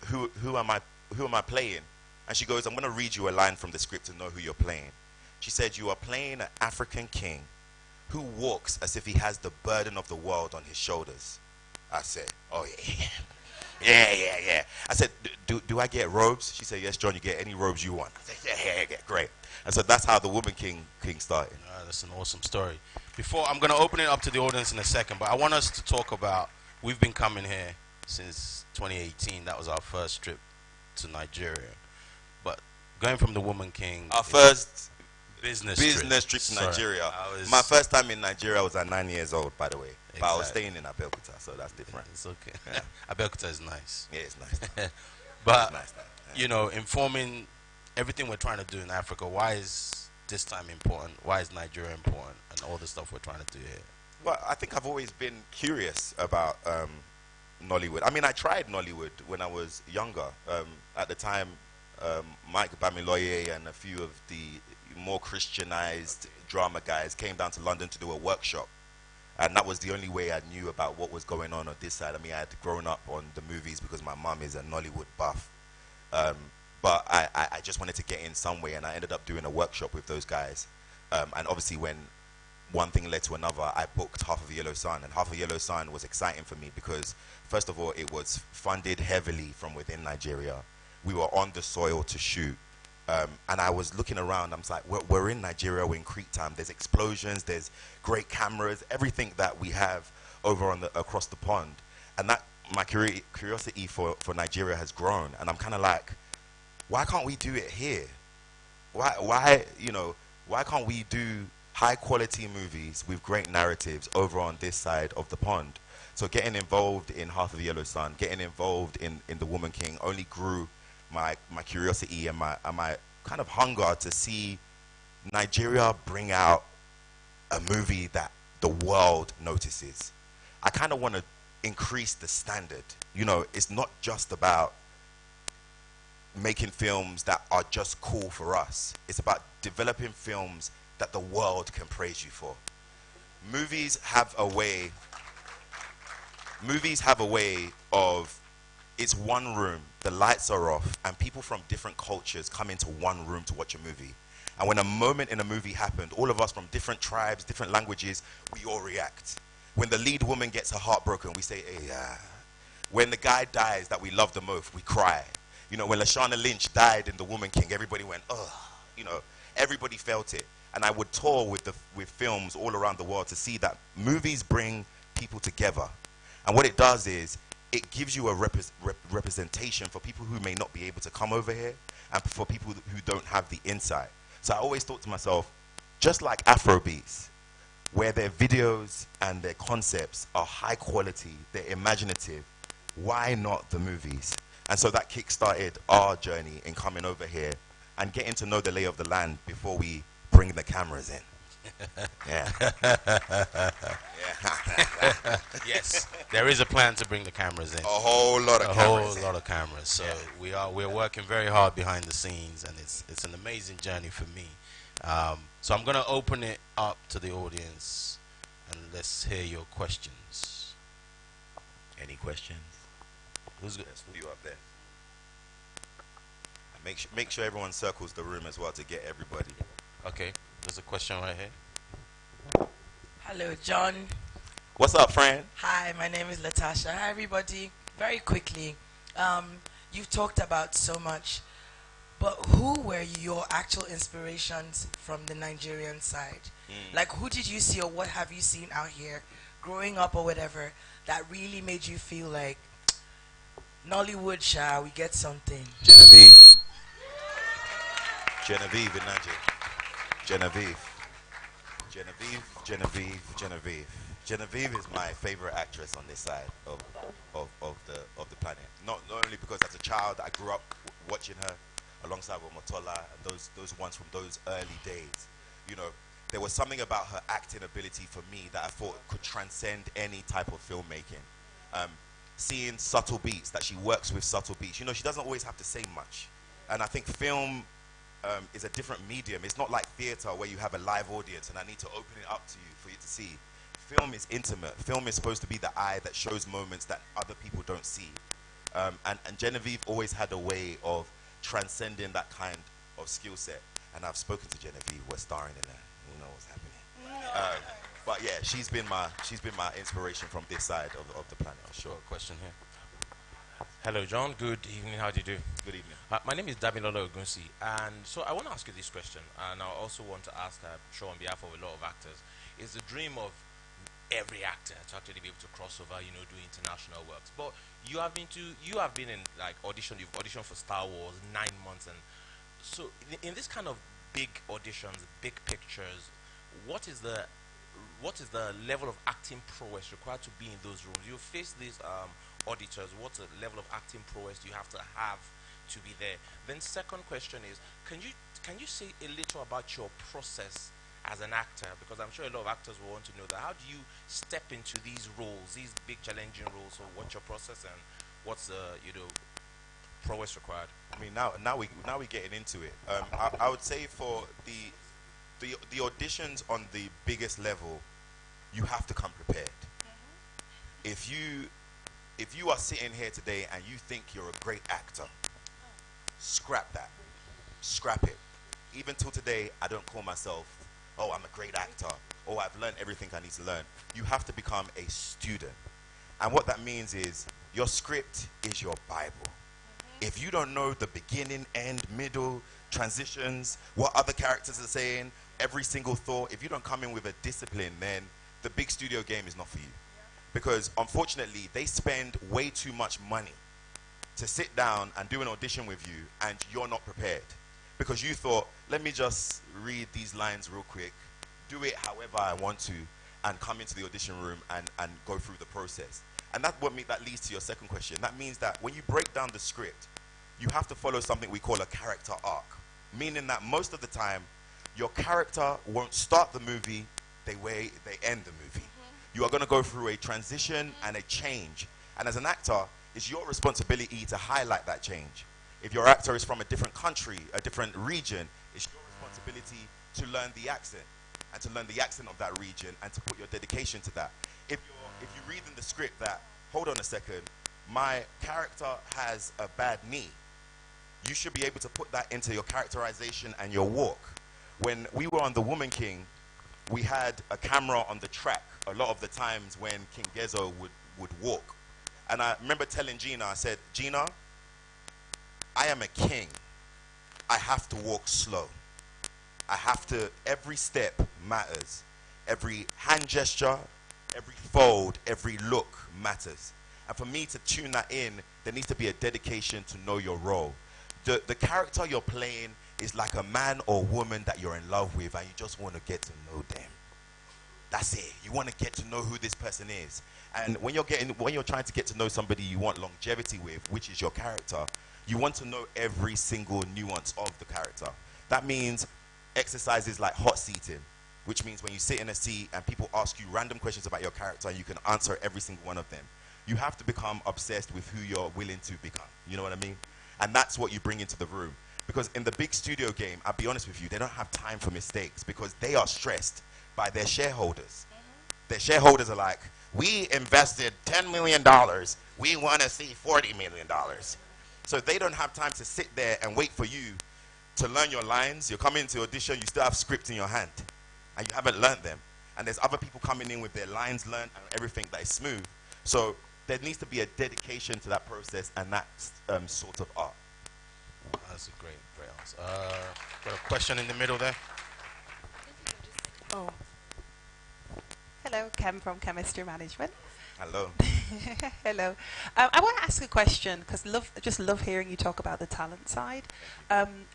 Who am I playing? And she goes, I'm going to read you a line from the script to know who you're playing. She said, you are playing an African king who walks as if he has the burden of the world on his shoulders. I said, oh, yeah. I said, do I get robes? She said, yes, John, you get any robes you want. I said, yeah, great. And so that's how the Woman King started. That's an awesome story. I'm going to open it up to the audience in a second, but I want us to talk about, we've been coming here since 2018. That was our first trip to Nigeria. But going from the Woman King, our first business trip to Nigeria. My first time in Nigeria was at 9 years old, by the way. Exactly. But I was staying in Abeokuta, so that's different. It's okay. Yeah. Abeokuta is nice. Yeah, it's nice. But it's nice, you know, informing everything we're trying to do in Africa. Why is this time important? Why is Nigeria important? And all the stuff we're trying to do here. Well, I think I've always been curious about Nollywood. I mean, I tried Nollywood when I was younger. At the time, Mike Bamiloye and a few of the more Christianized drama guys came down to London to do a workshop. And that was the only way I knew about what was going on this side. I mean, I had grown up on the movies because my mom is a Nollywood buff. But I just wanted to get in some way, and I ended up doing a workshop with those guys. And obviously when one thing led to another, I booked Half of the Yellow Sun. And Half of the Yellow Sun was exciting for me because, first of all, it was funded heavily from within Nigeria. We were on the soil to shoot. And I was looking around, I was like, we're in Nigeria, we're in Creek time. There's explosions, there's great cameras, everything that we have over across the pond. And that my curiosity for Nigeria has grown. And I'm kind of like, why can't we do it here? Why can't we do high quality movies with great narratives over on this side of the pond? So getting involved in Half of the Yellow Sun, getting involved in The Woman King only grew my curiosity and my kind of hunger to see Nigeria bring out a movie that the world notices. I kind of want to increase the standard. You know, it's not just about making films that are just cool for us. It's about developing films that the world can praise you for. Movies have a way of, it's one room, the lights are off, and people from different cultures come into one room to watch a movie. And when a moment in a movie happened, all of us from different tribes, different languages, we all react. When the lead woman gets her heart broken, we say, hey, when the guy dies that we love the most, we cry. You know, when Lashana Lynch died in The Woman King, everybody went, ugh. You know, everybody felt it. And I would tour with films all around the world to see that movies bring people together. And what it does is, it gives you a representation for people who may not be able to come over here and for people who don't have the insight. So I always thought to myself, just like Afrobeats, where their videos and their concepts are high quality, they're imaginative, why not the movies? And so that kick-started our journey in coming over here and getting to know the lay of the land before we bring the cameras in. Yeah. Yes, there is a plan to bring the cameras in. A whole lot of cameras. So we're working very hard behind the scenes, and it's an amazing journey for me. So I'm gonna open it up to the audience, and let's hear your questions. Any questions? Who's good? Let's you up there. And make sure everyone circles the room as well to get everybody. Okay. There's a question right here. Hello, John. What's up, friend? Hi, my name is Latasha. Hi, everybody. Very quickly, you've talked about so much, But who were your actual inspirations from the Nigerian side? Like, who did you see or what have you seen out here growing up or whatever that really made you feel like, Nollywood, we get something? Genevieve. Genevieve in Nigeria. Genevieve. Genevieve is my favorite actress on this side of the planet. Not only because as a child I grew up watching her alongside with Motola and those ones from those early days. You know, there was something about her acting ability for me that I thought could transcend any type of filmmaking. Seeing subtle beats, that she works with subtle beats. You know, she doesn't always have to say much. And I think film is a different medium. It's not like theater where you have a live audience and I need to open it up to you for you to see. Film is intimate. Film is supposed to be the eye that shows moments that other people don't see. And Genevieve always had a way of transcending that kind of skill set. And I've spoken to Genevieve. We're starring in her. Who knows what's happening? But yeah, she's been my inspiration from this side of the planet. Sure. Question here. Hello, John. Good evening. How do you do? Good evening. My name is Damilola Ogunsi, and so I want to ask you this question, and I also want to ask, I'm sure on behalf of a lot of actors, is the dream of every actor to actually be able to cross over, you know, do international works. But you have been in like you've auditioned for Star Wars 9 months, and so in this kind of big auditions, big pictures, what is the level of acting prowess required to be in those rooms? You face these auditors. What level of acting prowess do you have to be there? Then second question is, can you say a little about your process as an actor? Because I'm sure a lot of actors will want to know that. How do you step into these roles, these big challenging roles? So what's your process and what's the prowess required? I mean, now we're getting into it. I would say for the auditions on the biggest level, you have to come prepared. If you are sitting here today and you think you're a great actor, scrap that. Scrap it. Even till today, I don't call myself, oh, I'm a great actor, or I've learned everything I need to learn. You have to become a student. And what that means is your script is your Bible. If you don't know the beginning, end, middle, transitions, what other characters are saying, every single thought, if you don't come in with a discipline, then the big studio game is not for you. Because unfortunately, they spend way too much money to sit down and do an audition with you and you're not prepared. Because you thought, let me just read these lines real quick, do it however I want to, and come into the audition room and go through the process. And that leads to your second question. That means that when you break down the script, you have to follow something we call a character arc. Meaning that most of the time, your character won't start the movie the way they end the movie. You are going to go through a transition and a change. And as an actor, it's your responsibility to highlight that change. If your actor is from a different country, a different region, it's your responsibility to learn the accent and to learn the accent of that region and to put your dedication to that. If you read in the script that, hold on a second, my character has a bad knee, you should be able to put that into your characterization and your walk. When we were on The Woman King, we had a camera on the track a lot of the times when King Gezo would walk. And I remember telling Gina, I said, Gina, I am a king. I have to walk slow. Every step matters. Every hand gesture, every fold, every look matters. And for me to tune that in, there needs to be a dedication to know your role. The character you're playing is like a man or woman that you're in love with and you just want to get to know them. That's it. You want to get to know who this person is. And when you're trying to get to know somebody you want longevity with, which is your character, you want to know every single nuance of the character. That means exercises like hot seating, which means when you sit in a seat and people ask you random questions about your character and you can answer every single one of them. You have to become obsessed with who you're willing to become. You know what I mean? And that's what you bring into the room. Because in the big studio game, I'll be honest with you, they don't have time for mistakes because they are stressed by their shareholders. Their shareholders are like, we invested $10 million. We want to see $40 million. So they don't have time to sit there and wait for you to learn your lines. You're coming to audition, you still have script in your hand and you haven't learned them. And there's other people coming in with their lines learned and everything that is smooth. So there needs to be a dedication to that process and that sort of art. That's a great answer. Got a question in the middle there. Oh. Hello, Kem from Chemistry Management. Hello. Hello. I want to ask a question because just love hearing you talk about the talent side.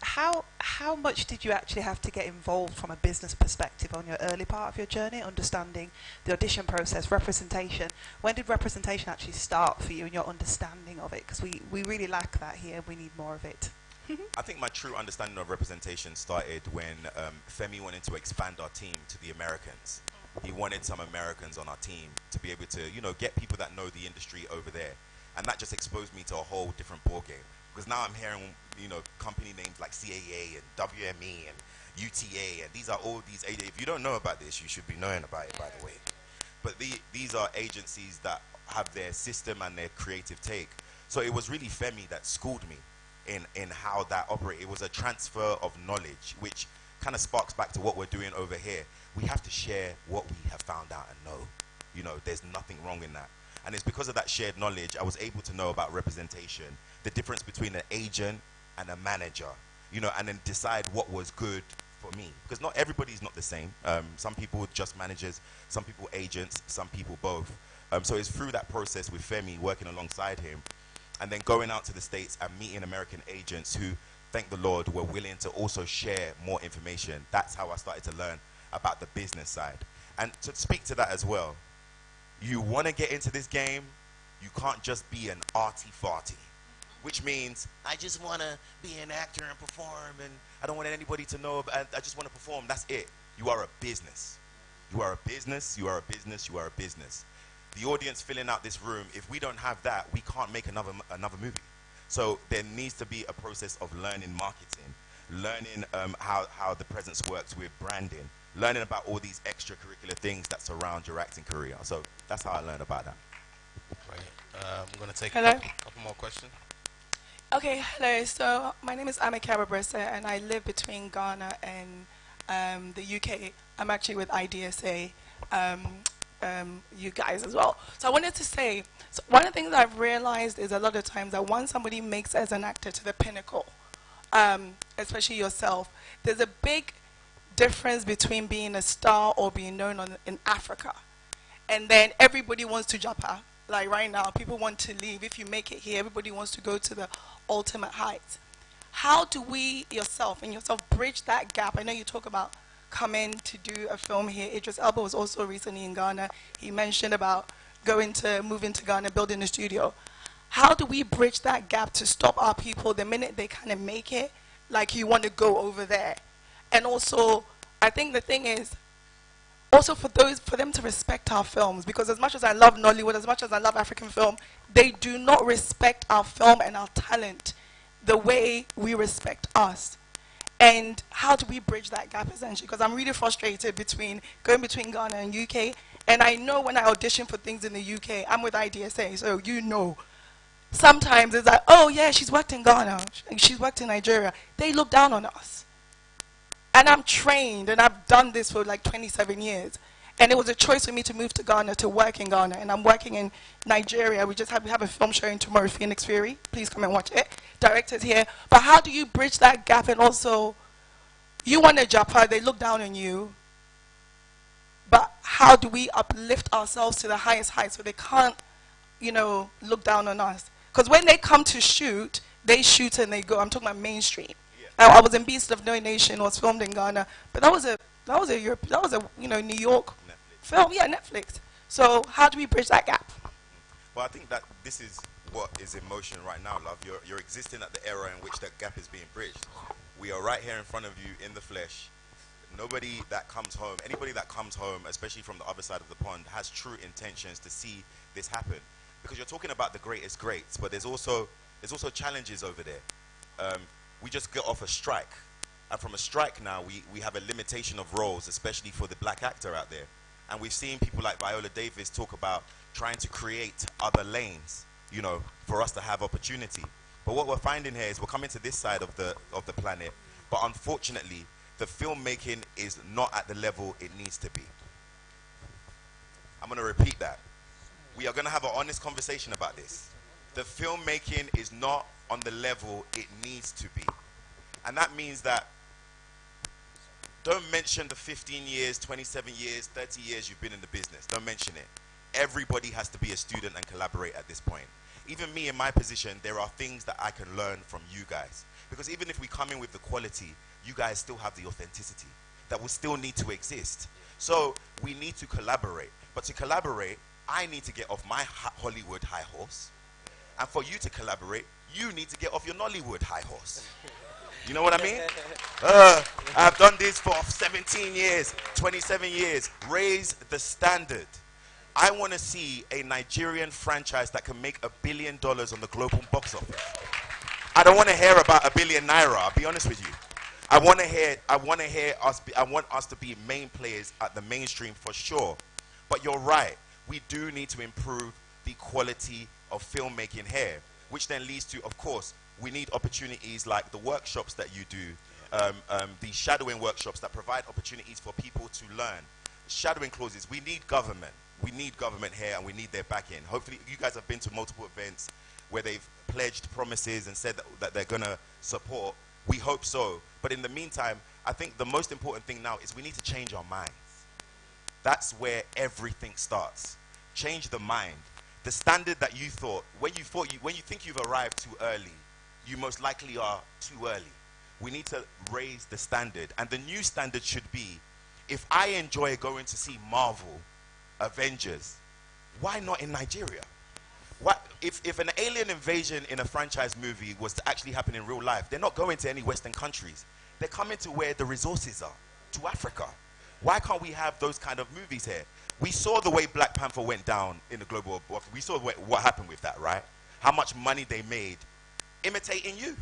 How much did you actually have to get involved from a business perspective on your early part of your journey, understanding the audition process, representation? When did representation actually start for you and your understanding of it? Because we really lack that here. We need more of it. I think my true understanding of representation started when Femi wanted to expand our team to the Americans. He wanted some Americans on our team to be able to, get people that know the industry over there. And that just exposed me to a whole different ballgame. Because now I'm hearing, company names like CAA and WME and UTA, and these are all these, if you don't know about this, you should be knowing about it, by the way. But these are agencies that have their system and their creative take. So it was really Femi that schooled me in how that operates. It was a transfer of knowledge, which kind of sparks back to what we're doing over here. We have to share what we have found out and know. There's nothing wrong in that. And it's because of that shared knowledge, I was able to know about representation, the difference between an agent and a manager, and then decide what was good for me. Because not everybody's not the same. Some people just managers, some people agents, some people both. So it's through that process with Femi, working alongside him, and then going out to the States and meeting American agents who, thank the Lord, were willing to also share more information. That's how I started to learn about the business side. And to speak to that as well, you want to get into this game, you can't just be an arty-farty, which means I just want to be an actor and perform, and I don't want anybody to know, I just want to perform. That's it. You are a business. You are a business, you are a business, you are a business. The audience filling out this room, if we don't have that, we can't make another movie. So there needs to be a process of learning marketing, learning how the presence works with branding, learning about all these extracurricular things that surround your acting career. So that's how I learned about that. Right. I'm going to take Hello. a couple more questions. Okay, hello. So my name is Amika Babresa, and I live between Ghana and the UK. I'm actually with IDSA, you guys as well. So I wanted to say, so one of the things I've realized is a lot of times that once somebody makes as an actor to the pinnacle, especially yourself, there's a big difference between being a star or being known in Africa. And then everybody wants to jump out. Like right now, people want to leave. If you make it here, everybody wants to go to the ultimate heights. How do we, yourself, bridge that gap? I know you talk about coming to do a film here. Idris Elba was also recently in Ghana. He mentioned about moving to Ghana, building a studio. How do we bridge that gap to stop our people the minute they kind of make it, like you want to go over there? And also, I think the thing is, also for them to respect our films, because as much as I love Nollywood, as much as I love African film, they do not respect our film and our talent the way we respect us. And how do we bridge that gap essentially? Because I'm really frustrated going between Ghana and UK. And I know when I audition for things in the UK, I'm with IDSA, so sometimes it's like, oh yeah, she's worked in Ghana, she's worked in Nigeria. They look down on us. And I'm trained, and I've done this for like 27 years. And it was a choice for me to move to Ghana, to work in Ghana. And I'm working in Nigeria. We have a film showing tomorrow, Phoenix Fury. Please come and watch it. Directors here. But how do you bridge that gap? And also, you want a Japa, they look down on you. But how do we uplift ourselves to the highest height so they can't, look down on us? Because when they come to shoot, they shoot and they go. I'm talking about mainstream. I was in Beast of No Nation, was filmed in Ghana, but that was a New York film, Netflix. So how do we bridge that gap? Well, I think that this is what is in motion right now, love. You're existing at the era in which that gap is being bridged. We are right here in front of you in the flesh. Anybody that comes home, especially from the other side of the pond, has true intentions to see this happen. Because you're talking about the greatest greats, but there's also challenges over there. We just got off a strike, and from a strike now we have a limitation of roles, especially for the black actor out there. And we've seen people like Viola Davis talk about trying to create other lanes, for us to have opportunity. But what we're finding here is we're coming to this side of the planet, but unfortunately the filmmaking is not at the level it needs to be. I'm going to repeat that. We are going to have an honest conversation about this. The filmmaking is not on the level it needs to be. And that means that don't mention the 15 years, 27 years, 30 years you've been in the business. Don't mention it. Everybody has to be a student and collaborate at this point. Even me in my position, there are things that I can learn from you guys. Because even if we come in with the quality, you guys still have the authenticity that will still need to exist. So we need to collaborate. But to collaborate, I need to get off my Hollywood high horse. And for you to collaborate, you need to get off your Nollywood high horse. You know what I mean? I've done this for 17 years, 27 years. Raise the standard. I want to see a Nigerian franchise that can make $1 billion on the global box office. I don't want to hear about $1 billion naira, I'll be honest with you. I want us to be main players at the mainstream for sure. But you're right, we do need to improve the quality of filmmaking here, which then leads to, of course, we need opportunities like the workshops that you do, the shadowing workshops that provide opportunities for people to learn. Shadowing clauses, we need government. We need government here and we need their backing. Hopefully, you guys have been to multiple events where they've pledged promises and said that they're going to support. We hope so. But in the meantime, I think the most important thing now is we need to change our minds. That's where everything starts. Change the mind. The standard that you thought, when you think you've arrived too early, you most likely are too early. We need to raise the standard. And the new standard should be, if I enjoy going to see Marvel, Avengers, why not in Nigeria? What if an alien invasion in a franchise movie was to actually happen in real life? They're not going to any Western countries. They're coming to where the resources are, to Africa. Why can't we have those kind of movies here? We saw the way Black Panther went down in the global. We saw what happened with that, right? How much money they made imitating you,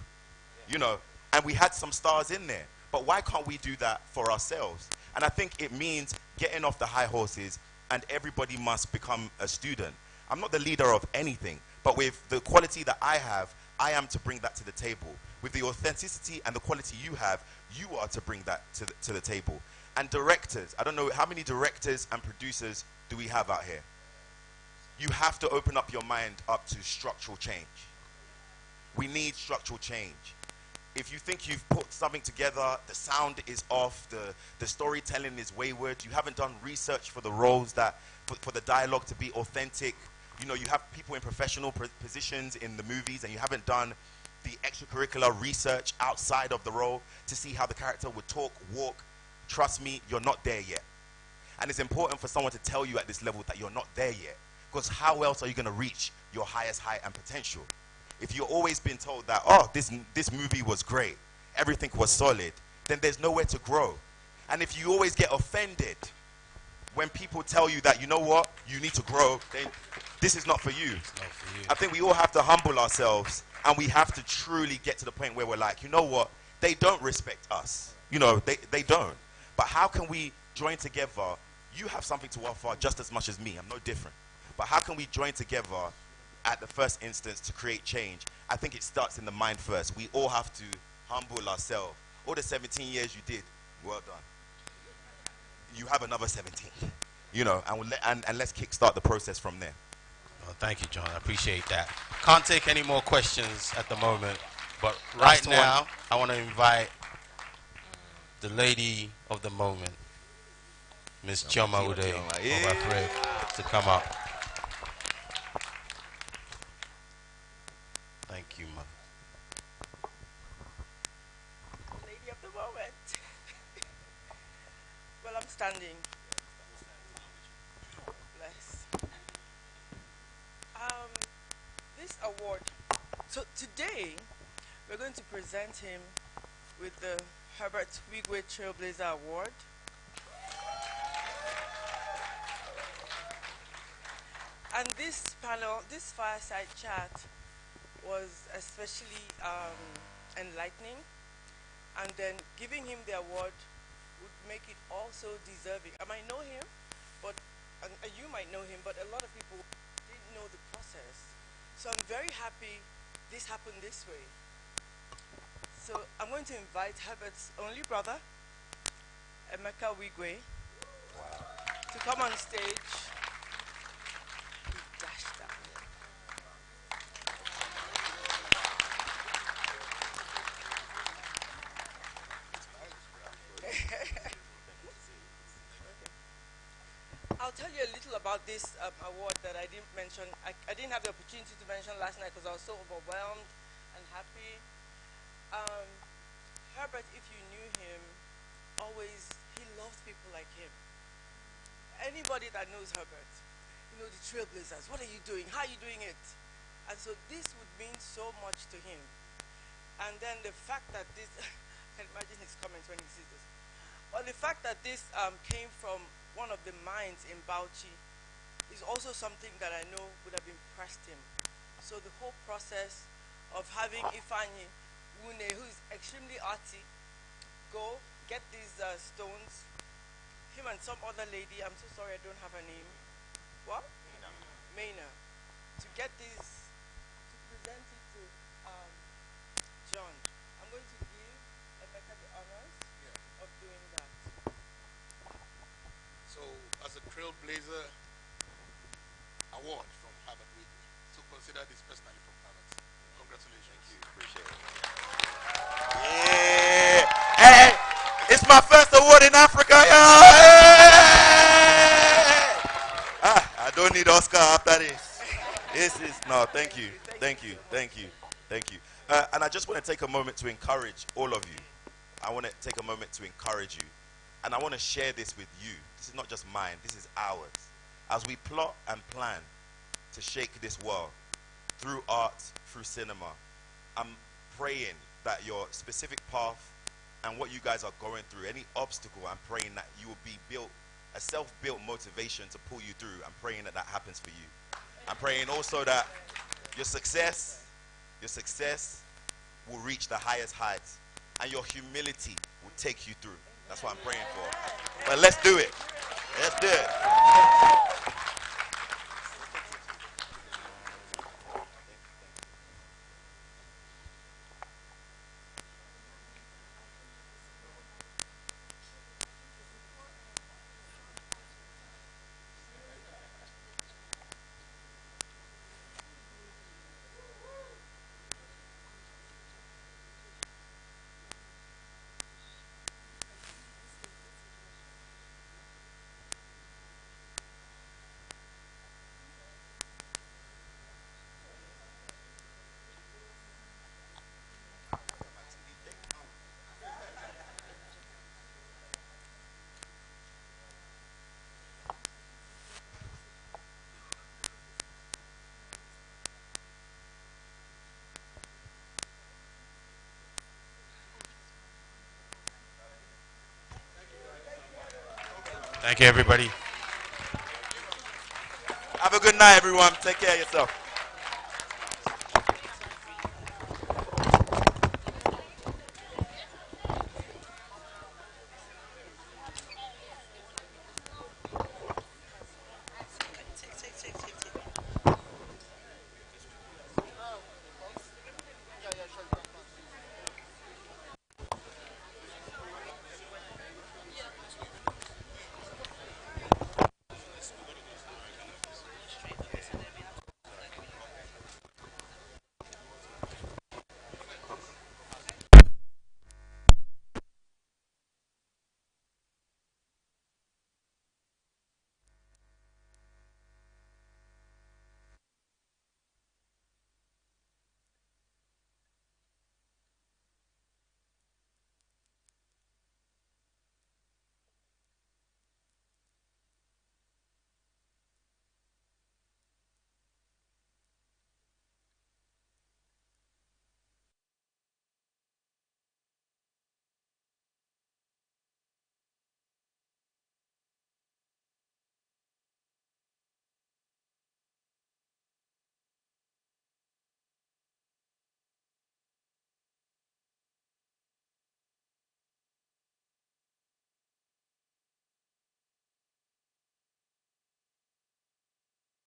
you know. And we had some stars in there. But why can't we do that for ourselves? And I think it means getting off the high horses, and everybody must become a student. I'm not the leader of anything, but with the quality that I have, I am to bring that to the table. With the authenticity and the quality you have, you are to bring that to the table. And directors, I don't know, how many directors and producers do we have out here? You have to open up your mind up to structural change. We need structural change. If you think you've put something together, the sound is off, the storytelling is wayward, you haven't done research for the roles for the dialogue to be authentic, you know, you have people in professional positions in the movies and you haven't done the extracurricular research outside of the role to see how the character would talk, walk, trust me, you're not there yet. And it's important for someone to tell you at this level that you're not there yet, because how else are you going to reach your highest height and potential? If you've always been told that, oh, this movie was great, everything was solid, then there's nowhere to grow. And if you always get offended when people tell you that, you know what, you need to grow, then this is not for you. It's not for you. I think we all have to humble ourselves, and we have to truly get to the point where we're like, you know what, they don't respect us. You know, they don't. But how can we join together? You have something to offer just as much as me. I'm no different. But how can we join together at the first instance to create change? I think it starts in the mind first. We all have to humble ourselves. All the 17 years you did, well done. You have another 17, you know, and let's kickstart the process from there. Well, thank you, John. I appreciate that. Can't take any more questions at the moment, but right now, I want to invite the lady of the moment, Miss Chioma Ude of AFRIFF, to come up. Thank you, mother. Lady of the moment. Well, I'm standing. Bless. This award. So today, we're going to present him with the Herbert Wigwe Trailblazer Award. And this panel, this fireside chat, was especially enlightening, and then giving him the award would make it also deserving. I might know him, but and you might know him, but a lot of people didn't know the process. So I'm very happy this happened this way. So I'm going to invite Herbert's only brother, Emeka Wigwe, to come on stage. He dashed that. I'll tell you a little about this award that I didn't mention. I didn't have the opportunity to mention last night because I was so overwhelmed and happy. Herbert, if you knew him, he loves people like him. Anybody that knows Herbert, the trailblazers, what are you doing? How are you doing it? And so this would mean so much to him. And then the fact that this, I can imagine his comments when he sees this. Well, the fact that this came from one of the minds in Bauchi is also something that I know would have impressed him. So the whole process of having Ifeanyi Wune, who is extremely arty, go get these stones, him and some other lady, I'm so sorry I don't have her name. What? Maina. To get these, to present it to John. I'm going to give Emeka the honors of doing that. So, as a trailblazer award from Harvard Whitney, so consider this personally from Harvard. Congratulations. Thank you. Appreciate it. Yeah. Hey, it's my first award in Africa. Yeah. I don't need Oscar after this. This is no. Thank you. Thank you. Thank you. Thank you. And I just want to take a moment to encourage all of you. I want to take a moment to encourage you. And I want to share this with you. This is not just mine. This is ours. As we plot and plan to shake this world through art, through cinema, I'm praying that your specific path and what you guys are going through, any obstacle, I'm praying that you will be built, a self-built motivation to pull you through. I'm praying that that happens for you. I'm praying also that your success will reach the highest heights, and your humility will take you through. That's what I'm praying for. But let's do it. Let's do it. Thank you, everybody. Have a good night, everyone. Take care of yourself.